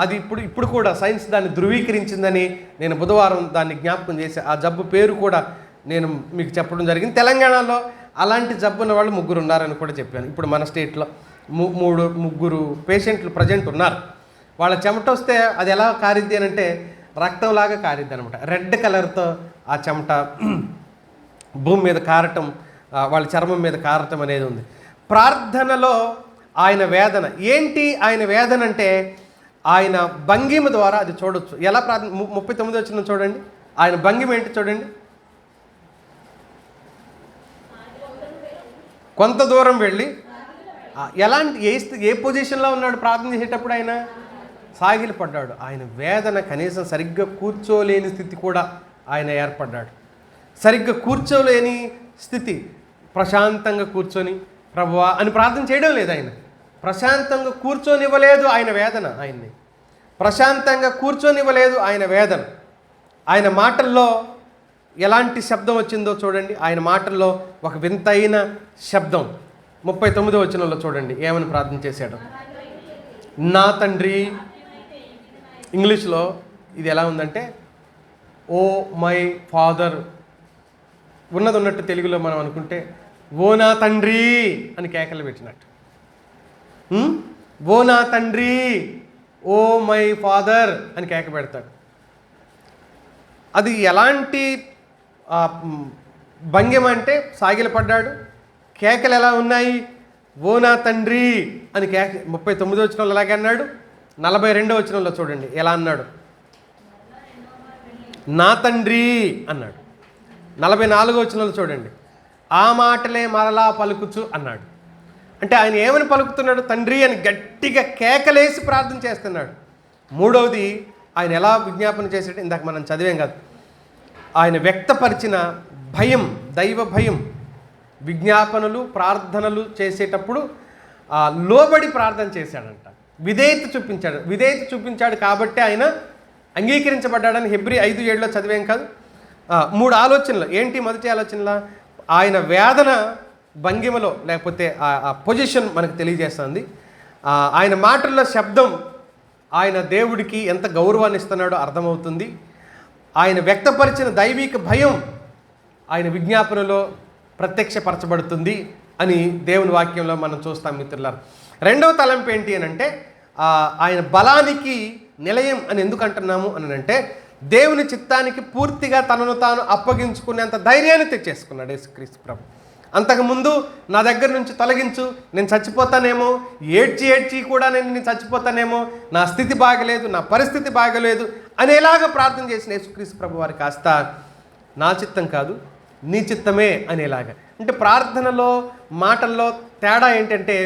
అది ఇప్పుడు కూడా సైన్స్ దాన్ని ధృవీకరించిందని నేను బుధవారం దాన్ని జ్ఞాపకం చేసి ఆ జబ్బు పేరు కూడా నేను మీకు చెప్పడం జరిగింది. తెలంగాణలో అలాంటి జబ్బు ఉన్న వాళ్ళు 3 ఉన్నారని కూడా చెప్పాను. ఇప్పుడు మన స్టేట్లో 3 పేషెంట్లు ప్రజెంట్ ఉన్నారు. వాళ్ళ చెమట వస్తే అది ఎలా కారిద్ది అని అంటే రక్తంలాగా కారిద్ది అనమాట. రెడ్ కలర్తో ఆ చెమట భూమి మీద కారటం, వాళ్ళ చర్మం మీద కారటం అనేది ఉంది. ప్రార్థనలో ఆయన వేదన ఏంటి, ఆయన వేదన అంటే ఆయన భంగిమ ద్వారా అది చూడొచ్చు. ఎలా ప్రార్థన 39 వచ్చిన చూడండి, ఆయన భంగిమ ఏంటి చూడండి. కొంత దూరం వెళ్ళి ఎలాంటి ఏ పొజిషన్లో ఉన్నాడు ప్రార్థన చేసేటప్పుడు, ఆయన సాగిలి పడ్డాడు. ఆయన వేదన కనీసం సరిగ్గా కూర్చోలేని స్థితి కూడా ఆయన ఏర్పడ్డాడు. సరిగ్గా కూర్చోలేని స్థితి, ప్రశాంతంగా కూర్చొని ప్రభువా అని ప్రార్థన చేయడం లేదు. ఆయన ప్రశాంతంగా కూర్చొనివ్వలేదు ఆయన వేదన, ఆయన్ని ప్రశాంతంగా కూర్చొనివ్వలేదు ఆయన వేదన. ఆయన మాటల్లో ఎలాంటి శబ్దం వచ్చిందో చూడండి. ఆయన మాటల్లో ఒక వింతైన శబ్దం. 39వ వచనంలో చూడండి ఏమని ప్రార్థన చేశాడు. నా తండ్రి, ఇంగ్లీష్లో ఇది ఎలా ఉందంటే ఓ మై ఫాదర్, ఉన్నట్టు తెలుగులో మనం అనుకుంటే ఓ నా తండ్రి అని కేకలు పెట్టినట్టు. ఓ నా తండ్రి, ఓ మై ఫాదర్ అని కేక పెడతాడు. అది ఎలాంటి భంగిమ అంటే సాగిలపడ్డాడు. కేకలు ఎలా ఉన్నాయి, ఓ నా తండ్రి అని కేక. 39వ వచనంలో అలాగే అన్నాడు. 42వ వచనంలో చూడండి ఎలా అన్నాడు, నా తండ్రి అన్నాడు. 44వ వచనంలో చూడండి, ఆ మాటలే మరలా పలుకుచు అన్నాడు. అంటే ఆయన ఏమని పలుకుతున్నాడు, తండ్రి అని గట్టిగా కేకలేసి ప్రార్థన చేస్తున్నాడు. మూడవది ఆయన ఎలా విజ్ఞాపన చేసాడు, ఇందాక మనం చదివేం కాదు, ఆయన వ్యక్తపరిచిన భయం, దైవ భయం. విజ్ఞాపనలు ప్రార్థనలు చేసేటప్పుడు లోబడి ప్రార్థన చేశాడంట, విధేయత చూపించాడు కాబట్టి ఆయన అంగీకరించబడ్డాడని హెబ్రీ 5:7లో చదివేం కాదు. 3 ఆలోచనలు ఏంటి. మొదటి ఆలోచనలో ఆయన వేదన భంగిమలో లేకపోతే ఆ పొజిషన్ మనకు తెలియజేస్తుంది. ఆయన మాటల్లో శబ్దం ఆయన దేవుడికి ఎంత గౌరవాన్ని ఇస్తున్నాడో అర్థమవుతుంది. ఆయన వ్యక్తపరిచిన దైవిక భయం ఆయన విజ్ఞాపనలో ప్రత్యక్షపరచబడుతుంది అని దేవుని వాక్యంలో మనం చూస్తాం మిత్రులారా. రెండవ తలంపు ఏంటి అని అంటే ఆయన బలానికి నిలయం అని ఎందుకు అంటున్నాము అని అంటే దేవుని చిత్తానికి పూర్తిగా తనను తాను అప్పగించుకునేంత ధైర్యాన్ని తెచ్చేసుకున్నాడు యేసుక్రీస్తు ప్రభు. అంతకుముందు నా దగ్గర నుంచి తొలగించు, నేను చచ్చిపోతానేమో, ఏడ్చి కూడా నేను చచ్చిపోతానేమో, నా స్థితి బాగలేదు, నా పరిస్థితి బాగలేదు అనేలాగా ప్రార్థన చేసిన యేసుక్రీస్తు ప్రభు వారి కాస్త నా చిత్తం కాదు నీ చిత్తమే అనేలాగా. అంటే ప్రార్థనలో మాటల్లో తేడా ఏంటంటే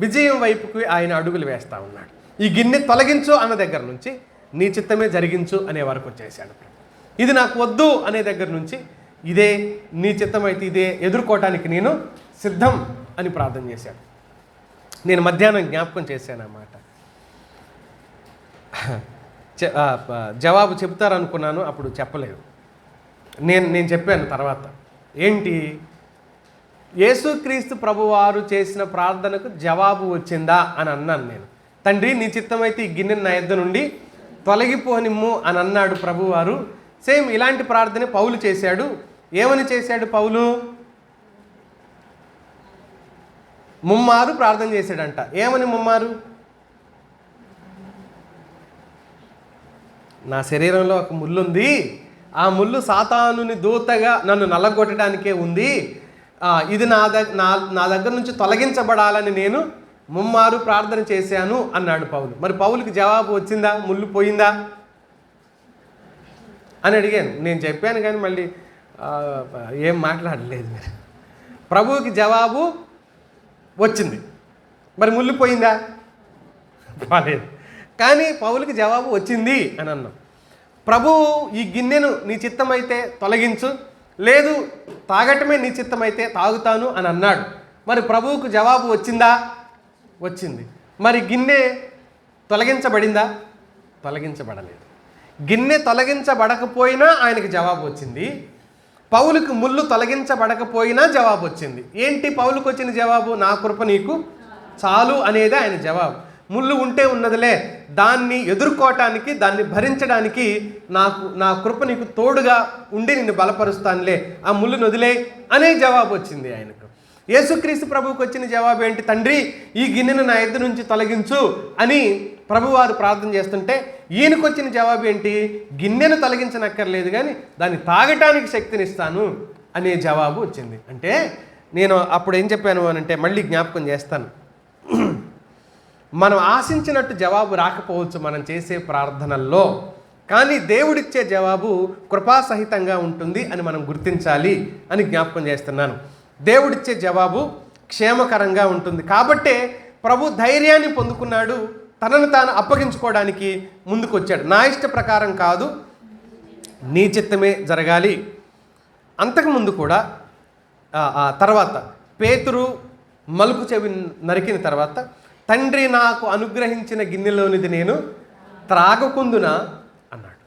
విజయం వైపుకి ఆయన అడుగులు వేస్తూ ఉన్నాడు. ఈ గిన్నె తొలగించు అన్న దగ్గర నుంచి నీ చిత్తమే జరిగించు అనే వరకు వచ్చేసాడు. ఇది నాకు వద్దు అనే దగ్గర నుంచి ఇదే నీ చిత్తం అయితే ఇదే ఎదుర్కోవటానికి నేను సిద్ధం అని ప్రార్థన చేశాడు. నేను మధ్యాహ్నం జ్ఞాపకం చేశాను అన్నమాట. జవాబు చెప్తారనుకున్నాను, అప్పుడు చెప్పలేదు. నేను చెప్పాను తర్వాత. ఏంటి? యేసుక్రీస్తు ప్రభువారు చేసిన ప్రార్థనకు జవాబు వచ్చిందా అని అన్నాను నేను. తండ్రి నీ చిత్తమైతే ఈ గిన్నె నా యొద్ద నుండి తొలగిపోనిమ్ము అని అన్నాడు ప్రభువారు. సేమ్ ఇలాంటి ప్రార్థన పౌలు చేశాడు. ఏమని చేశాడు పౌలు? ముమ్మారు ప్రార్థన చేశాడంట. ఏమని ముమ్మారు? నా శరీరంలో ఒక ముళ్ళు ఉంది, ఆ ముళ్ళు సాతానుని దూతగా నన్ను నల్లగొట్టడానికే ఉంది, ఇది నా దగ్గర నుంచి తొలగించబడాలని నేను ముమ్మారు ప్రార్థన చేశాను అన్నాడు పౌలు. మరి పౌలుకి జవాబు వచ్చిందా? ముళ్ళు పోయిందా అని అడిగాను. నేను చెప్పాను కానీ మళ్ళీ ఏం మాట్లాడలేదు మీరు. ప్రభువుకి జవాబు వచ్చింది, మరి ముళ్ళు పోయిందా? బాలేదు. కానీ పౌలుకి జవాబు వచ్చింది అని అన్నాం. ప్రభువు ఈ గిన్నెను నీ చిత్తమైతే తొలగించు, లేదు తాగటమే నీ చిత్తమైతే తాగుతాను అని అన్నాడు. మరి ప్రభువుకు జవాబు వచ్చిందా? వచ్చింది. మరి గిన్నె తొలగించబడిందా? తొలగించబడలేదు. గిన్నె తొలగించబడకపోయినా ఆయనకి జవాబు వచ్చింది. పౌలుకి ముళ్ళు తొలగించబడకపోయినా జవాబు వచ్చింది. ఏంటి పౌలుకు వచ్చిన జవాబు? నా కృప నీకు చాలు అనేది ఆయన జవాబు. ముళ్ళు ఉంటే ఉన్నదిలే, దాన్ని ఎదుర్కోవటానికి, దాన్ని భరించడానికి నా కృప నీకు తోడుగా ఉండి నిన్ను బలపరుస్తానులే, ఆ ముళ్ళును వదిలే అనే జవాబు వచ్చింది ఆయనకు. యేసుక్రీస్తు ప్రభువుకు వచ్చిన జవాబు ఏంటి? తండ్రి ఈ గిన్నెను నా యొద్ద నుంచి తొలగించు అని ప్రభువారు ప్రార్థన చేస్తుంటే ఈయనకు వచ్చిన జవాబు ఏంటి? గిన్నెను తొలగించనక్కర్లేదు కానీ దాన్ని తాగటానికి శక్తినిస్తాను అనే జవాబు వచ్చింది. అంటే నేను అప్పుడు ఏం చెప్పాను అని అంటే, మళ్ళీ జ్ఞాపకం చేస్తాను. మనం ఆశించినట్టు జవాబు రాకపోవచ్చు మనం చేసే ప్రార్థనల్లో, కానీ దేవుడిచ్చే జవాబు కృపాసహితంగా ఉంటుంది అని మనం గుర్తించాలి అని జ్ఞాపకం చేస్తున్నాను. దేవుడిచ్చే జవాబు క్షేమకరంగా ఉంటుంది. కాబట్టే ప్రభు ధైర్యాన్ని పొందుకున్నాడు, తనను తాను అప్పగించుకోవడానికి ముందుకు వచ్చాడు. నా ఇష్ట ప్రకారం కాదు, నీ చిత్తమే జరగాలి. అంతకుముందు కూడా తర్వాత పేతురు మలుపు చెవి నరికిన తర్వాత, తండ్రి నాకు అనుగ్రహించిన గిన్నెలోనిది నేను త్రాగకుందునా అన్నాడు.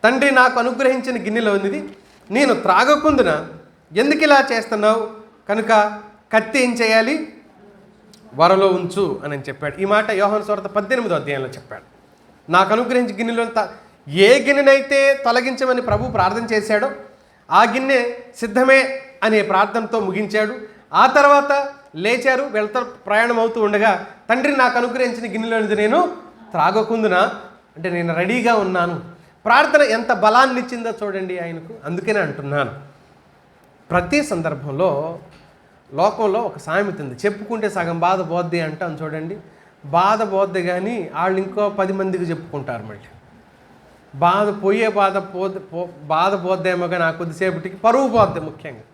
తండ్రి నాకు అనుగ్రహించిన గిన్నెలోనిది నేను త్రాగకుందునా, ఎందుకు ఇలా చేస్తున్నావు? కనుక కత్తి ఏం చేయాలి? వరలో ఉంచు అని చెప్పాడు. ఈ మాట యోహాను సువార్త 18వ అధ్యాయంలో చెప్పాడు. నాకు అనుగ్రహించి గిన్నెలో ఏ గిన్నెనైతే తొలగించమని ప్రభు ప్రార్థన చేశాడో ఆ గిన్నె సిద్ధమే అనే ప్రార్థనతో ముగించాడు. ఆ తర్వాత లేచారు, ప్రయాణం అవుతూ ఉండగా, తండ్రి నాకు అనుగ్రహించిన గిన్నెలోనిది నేను త్రాగకుందునా అంటే నేను రెడీగా ఉన్నాను. ప్రార్థన ఎంత బలాన్ని ఇచ్చిందో చూడండి ఆయనకు. అందుకనే అంటున్నాను, ప్రతి సందర్భంలో లోకంలో ఒక సామెత ఉంది, చెప్పుకుంటే సగం బాధ పోద్ది అంటాం చూడండి. బాధ పోద్ది కానీ వాళ్ళు ఇంకో 10 మందికి చెప్పుకుంటారు. మళ్ళీ బాధ పోద్దేమో కానీ ఆ కొద్దిసేపటికి పరువు పోద్ది, ముఖ్యంగా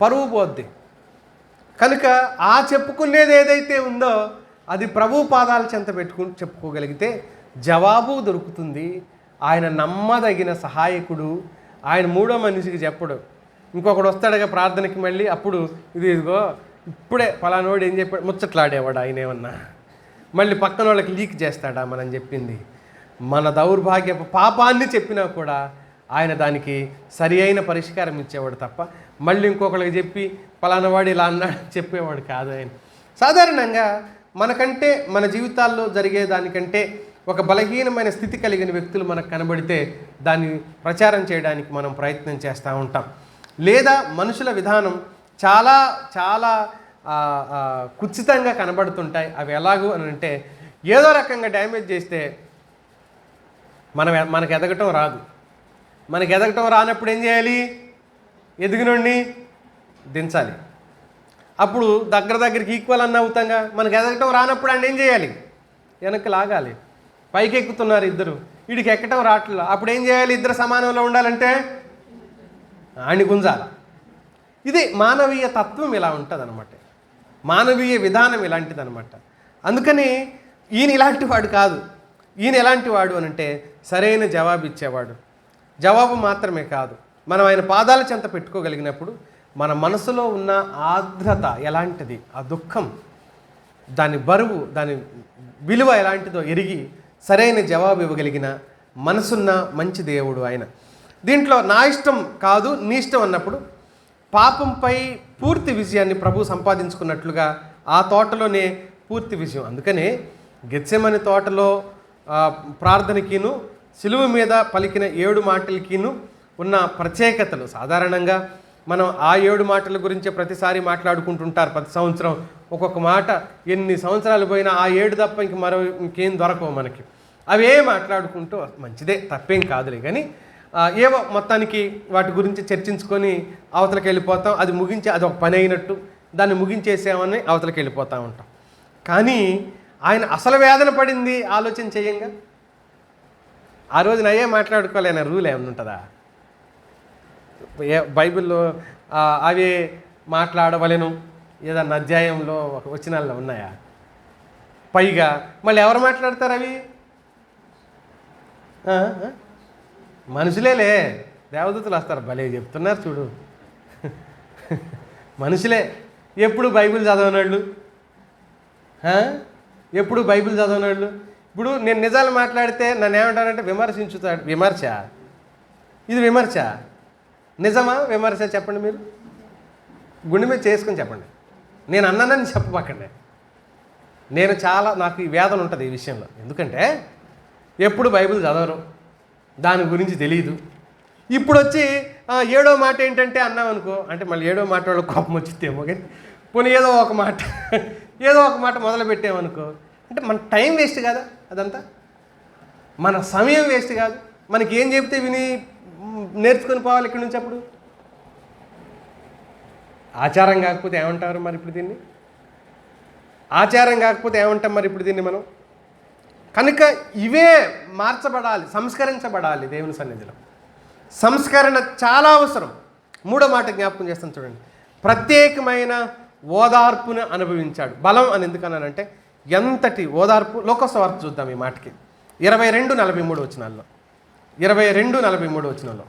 పరువు పోద్ది. కనుక ఆ చెప్పుకునేది ఏదైతే ఉందో అది ప్రభు పాదాల చెంత చెప్పుకోగలిగితే జవాబు దొరుకుతుంది. ఆయన నమ్మదగిన సహాయకుడు. ఆయన మూడో మనిషికి చెప్పడు. ఇంకొకడు వస్తాడుగా ప్రార్థనకి, మళ్ళీ అప్పుడు ఇదిగో ఇప్పుడే ఫలానోడు ఏం చెప్పాడు ముచ్చట్లాడేవాడు ఆయన ఏమన్నా, మళ్ళీ పక్కన వాళ్ళకి లీక్ చేస్తాడా మనం చెప్పింది. మన దౌర్భాగ్యపు పాపాన్ని చెప్పినా కూడా ఆయన దానికి సరి అయిన పరిష్కారం ఇచ్చేవాడు తప్ప మళ్ళీ ఇంకొకరికి చెప్పి ఫలానవాడు ఇలా అన్నాడు చెప్పేవాడు కాదు ఆయన. సాధారణంగా మనకంటే మన జీవితాల్లో జరిగేదానికంటే ఒక బలహీనమైన స్థితి కలిగిన వ్యక్తులు మనకు కనబడితే దాన్ని ప్రచారం చేయడానికి మనం ప్రయత్నం చేస్తూ ఉంటాం. లేదా మనుషుల విధానం చాలా చాలా కుచితంగా కనబడుతుంటాయి. అవి ఎలాగూ అని అంటే, ఏదో రకంగా డ్యామేజ్ చేస్తే మనకు ఎదగటం రాదు. మనకు ఎదగటం రానప్పుడు ఏం చేయాలి? ఎదిగినోడిని దించాలి. అప్పుడు దగ్గరికి ఈక్వల్ అన్న అవుతాంగా. మనకు ఎదగటం రానప్పుడు ఆయన ఏం చేయాలి? వెనక్కి లాగాలి. పైకి ఎక్కుతున్నారు ఇద్దరు, వీడికి ఎక్కటం రావట్లేదు. అప్పుడు ఏం చేయాలి? ఇద్దరు సమానంలో ఉండాలంటే ఆడిని గుంజాలి. ఇది మానవీయ తత్వం ఇలా ఉంటుంది అనమాట. మానవీయ విధానం ఇలాంటిది అనమాట. అందుకని ఈయన ఇలాంటి వాడు కాదు. ఈయన ఎలాంటి వాడు అని అంటే సరైన జవాబు ఇచ్చేవాడు. జవాబు మాత్రమే కాదు, మనం ఆయన పాదాల చెంత పెట్టుకోగలిగినప్పుడు మన మనసులో ఉన్న ఆర్ద్రత ఎలాంటిది, ఆ దుఃఖం, దాని బరువు, దాని విలువ ఎలాంటిదో ఎరిగి సరైన జవాబు ఇవ్వగలిగిన మనసున్న మంచి దేవుడు ఆయన. దీంట్లో నా ఇష్టం కాదు నీ ఇష్టం అన్నప్పుడు పాపంపై పూర్తి విజయాన్ని ప్రభు సంపాదించుకున్నట్లుగా ఆ తోటలోనే పూర్తి విజయం. అందుకనే గెత్సెమని తోటలో ప్రార్థనకిను సిలువ మీద పలికిన 7 మాటలకిను ఉన్న ప్రత్యేకతలు, సాధారణంగా మనం ఆ 7 మాటల గురించే ప్రతిసారి మాట్లాడుకుంటుంటారు. ప్రతి సంవత్సరం ఒక్కొక్క మాట, ఎన్ని సంవత్సరాలు పోయినా ఆ 7 తప్ప ఇంకేం దొరకవు మనకి. అవే మాట్లాడుకుంటూ మంచిదే, తప్పేం కాదులే, కానీ ఏవో మొత్తానికి వాటి గురించి చర్చించుకొని అవతలకి వెళ్ళిపోతాం. అది ముగించి అది ఒక పని అయినట్టు దాన్ని ముగించేసామని అవతలకి వెళ్ళిపోతూ ఉంటాం. కానీ ఆయన అసలు వేదన పడింది ఆలోచన చేయంగా. ఆ రోజున అయ్యే మాట్లాడుకోలేని రూల్ ఏమైనా ఉంటుందా? బైబిల్లో అవే మాట్లాడవలెను ఏదన్నా అధ్యాయంలో వచనాల్లో ఉన్నాయా? పైగా మళ్ళీ ఎవరు మాట్లాడతారు అవి? మనుషులేలే, దేవదూతలు వస్తారు. భలే చెప్తున్నారు చూడు. మనుషులే. ఎప్పుడు బైబిల్ చదవనాళ్ళు, ఎప్పుడు బైబిల్ చదవనాళ్ళు. ఇప్పుడు నేను నిజాలు మాట్లాడితే నన్ను ఏమంటారంటే విమర్శించుతాడు. విమర్శ? ఇది విమర్శ? నిజమా విమర్శ? చెప్పండి మీరు, గుండె మీద చేసుకుని చెప్పండి. నేను అన్నానని చెప్పబాకండి. నాకు ఈ వేదన ఉంటుంది ఈ విషయంలో. ఎందుకంటే ఎప్పుడు బైబిల్ చదవరు, దాని గురించి తెలియదు. ఇప్పుడు వచ్చి 7వ మాట ఏంటంటే అన్నామనుకో, అంటే మళ్ళీ 7వ మాట వాళ్ళు కోపం వచ్చిద్దేమో, కానీ పోనీ ఏదో ఒక మాట మొదలు పెట్టామనుకో, అంటే మన టైం వేస్ట్ కాదా? అదంతా మన సమయం వేస్ట్ కాదు? మనకి ఏం చెప్తే విని నేర్చుకొని పోవాలి ఇక్కడి నుంచి. అప్పుడు ఆచారం కాకపోతే ఏమంటారు మరి ఇప్పుడు దీన్ని? ఆచారం కాకపోతే ఏమంటాం మరి ఇప్పుడు దీన్ని మనం? కనుక ఇవే మార్చబడాలి, సంస్కరించబడాలి దేవుని సన్నిధిలో. సంస్కరణ చాలా అవసరం. 3వ మాట జ్ఞాపకం చేస్తాను చూడండి. ప్రత్యేకమైన ఓదార్పును అనుభవించాడు. బలం అని ఎందుకన్నానంటే ఎంతటి ఓదార్పు. లోకస్వార్త చూద్దాం ఈ మాటకి. 22:43 వచనాల్లో, 22:43 వచనంలో,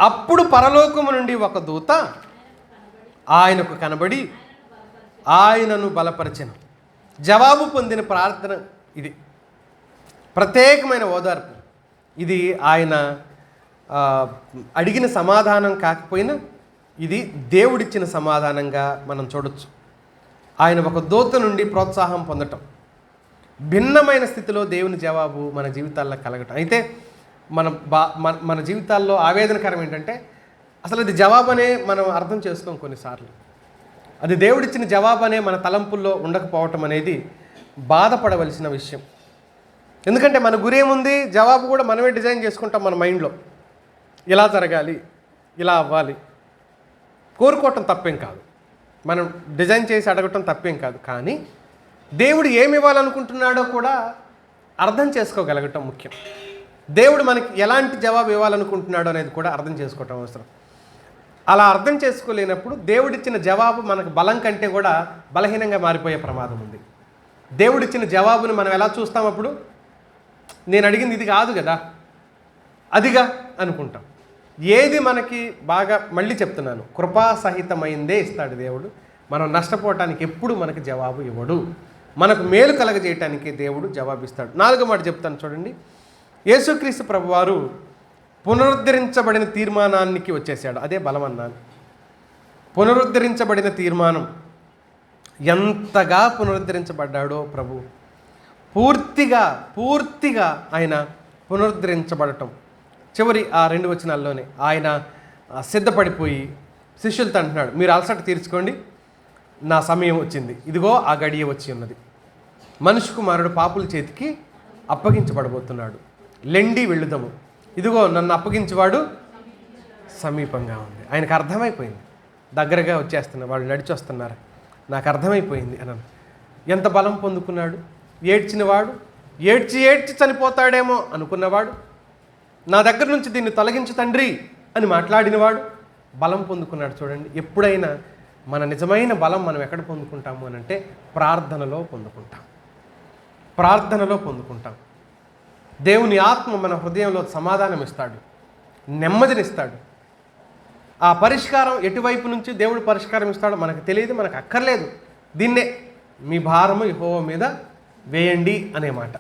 అప్పుడు పరలోకము నుండి ఒక దూత ఆయనకు కనబడి ఆయనను బలపరచెను. జవాబు పొందిన ప్రార్థన ఇది. ప్రత్యేకమైన ఓదార్పు ఇది. ఆయన అడిగిన సమాధానం కాకపోయినా ఇది దేవుడిచ్చిన సమాధానంగా మనం చూడొచ్చు. ఆయన ఒక దూత నుండి ప్రోత్సాహం పొందటం, భిన్నమైన స్థితిలో దేవుని జవాబు మన జీవితాల్లో కలగటం. అయితే మన జీవితాల్లో ఆవేదనకరం ఏంటంటే అసలు అది జవాబనే మనం అర్థం చేసుకోం కొన్నిసార్లు. అది దేవుడిచ్చిన జవాబనే మన తలంపుల్లో ఉండకపోవటం అనేది బాధపడవలసిన విషయం. ఎందుకంటే మన గురేముంది, జవాబు కూడా మనమే డిజైన్ చేసుకుంటాం మన మైండ్లో. ఇలా జరగాలి, ఇలా అవ్వాలి. కోరుకోవటం తప్పేం కాదు, మనం డిజైన్ చేసి అడగటం తప్పేం కాదు. కానీ దేవుడు ఏమి ఇవ్వాలనుకుంటున్నాడో కూడా అర్థం చేసుకోగలగటం ముఖ్యం. దేవుడు మనకి ఎలాంటి జవాబు ఇవ్వాలనుకుంటున్నాడో అనేది కూడా అర్థం చేసుకోవటం అవసరం. అలా అర్థం చేసుకోలేనప్పుడు దేవుడిచ్చిన జవాబు మనకు బలం కంటే కూడా బలహీనంగా మారిపోయే ప్రమాదం ఉంది. దేవుడిచ్చిన జవాబుని మనం ఎలా చూస్తాం? అప్పుడు నేను అడిగింది ఇది కాదు కదా, అదిగా అనుకుంటాం. ఏది మనకి బాగా, మళ్ళీ చెప్తున్నాను, కృపాసహితమైందే ఇస్తాడు దేవుడు. మనం నష్టపోవటానికి ఎప్పుడు మనకు జవాబు ఇవ్వడు. మనకు మేలు కలగజేయటానికి దేవుడు జవాబిస్తాడు. 4వ మాట చెప్తాను చూడండి. యేసుక్రీస్తు ప్రభువారు పునరుద్ధరించబడిన తీర్మానానికి వచ్చేసాడు. అదే బలం అన్నాను. పునరుద్ధరించబడిన తీర్మానం. ఎంతగా పునరుద్ధరించబడ్డాడో ప్రభు. పూర్తిగా ఆయన పునరుద్ధరించబడటం. చివరి ఆ 2 వచనాల్లోనే ఆయన సిద్ధపడిపోయి శిష్యులతో అంటున్నాడు, మీరు అలసట తీర్చుకోండి, నా సమయం వచ్చింది, ఇదిగో ఆ గడియ వచ్చి ఉన్నది. మనుష్య కుమారుడు పాపుల చేతికి అప్పగించబడబోతున్నాడు, లెండి వెళ్ళుదాము, ఇదిగో నన్ను అప్పగించేవాడు సమీపంగా ఉంది. ఆయనకు అర్థమైపోయింది, దగ్గరగా వచ్చేస్తున్నారు, వాళ్ళు నడిచి వస్తున్నారు, నాకు అర్థమైపోయింది అన్నాను. ఎంత బలం పొందుకున్నాడు. ఏడ్చినవాడు, ఏడ్చి చనిపోతాడేమో అనుకున్నవాడు, నా దగ్గర నుంచి దీన్ని తొలగించు తండ్రి అని మాట్లాడినవాడు బలం పొందుకున్నాడు. చూడండి, ఎప్పుడైనా మన నిజమైన బలం మనం ఎక్కడ పొందుకుంటాము అని అంటే ప్రార్థనలో పొందుకుంటాం. ప్రార్థనలో పొందుకుంటాం. దేవుని ఆత్మ మన హృదయంలో సమాధానం ఇస్తాడు, నెమ్మదినిస్తాడు. ఆ పరిష్కారం ఎటువైపు నుంచి దేవుడు పరిష్కారం ఇస్తాడో మనకు తెలియదు, మనకు అక్కర్లేదు. దీన్నే మీ భారము యెహోవా మీద వేయండి అనే మాట.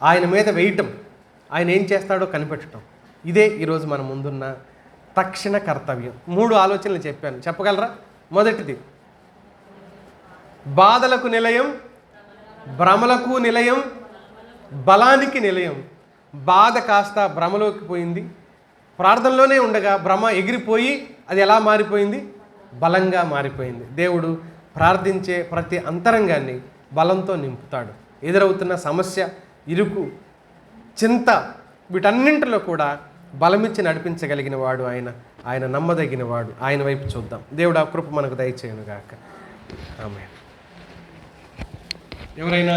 ఆయన మీద వేయటం, ఆయన ఏం చేస్తాడో కనిపెట్టడం, ఇదే ఈరోజు మన ముందున్న తక్షణ కర్తవ్యం. 3 ఆలోచనలు చెప్పాను, చెప్పగలరా? మొదటిది, బాధలకు నిలయం, భ్రమలకు నిలయం, బలానికి నిలయం. బాధ కాస్త భ్రమలోకి పోయింది, ప్రార్థనలోనే ఉండగా భ్రమ ఎగిరిపోయి అది ఎలా మారిపోయింది? బలంగా మారిపోయింది. దేవుడు ప్రార్థించే ప్రతి అంతరంగాన్ని బలంతో నింపుతాడు. ఎదురవుతున్న సమస్య, ఇరుకు, చింత, వీటన్నింటిలో కూడా బలమిచ్చి నడిపించగలిగిన వాడు ఆయన నమ్మదగిన వాడు. ఆయన వైపు చూద్దాం. దేవుడు ఆ కృప మనకు దయచేయును గాక. ఆమేన్. ఎవరైనా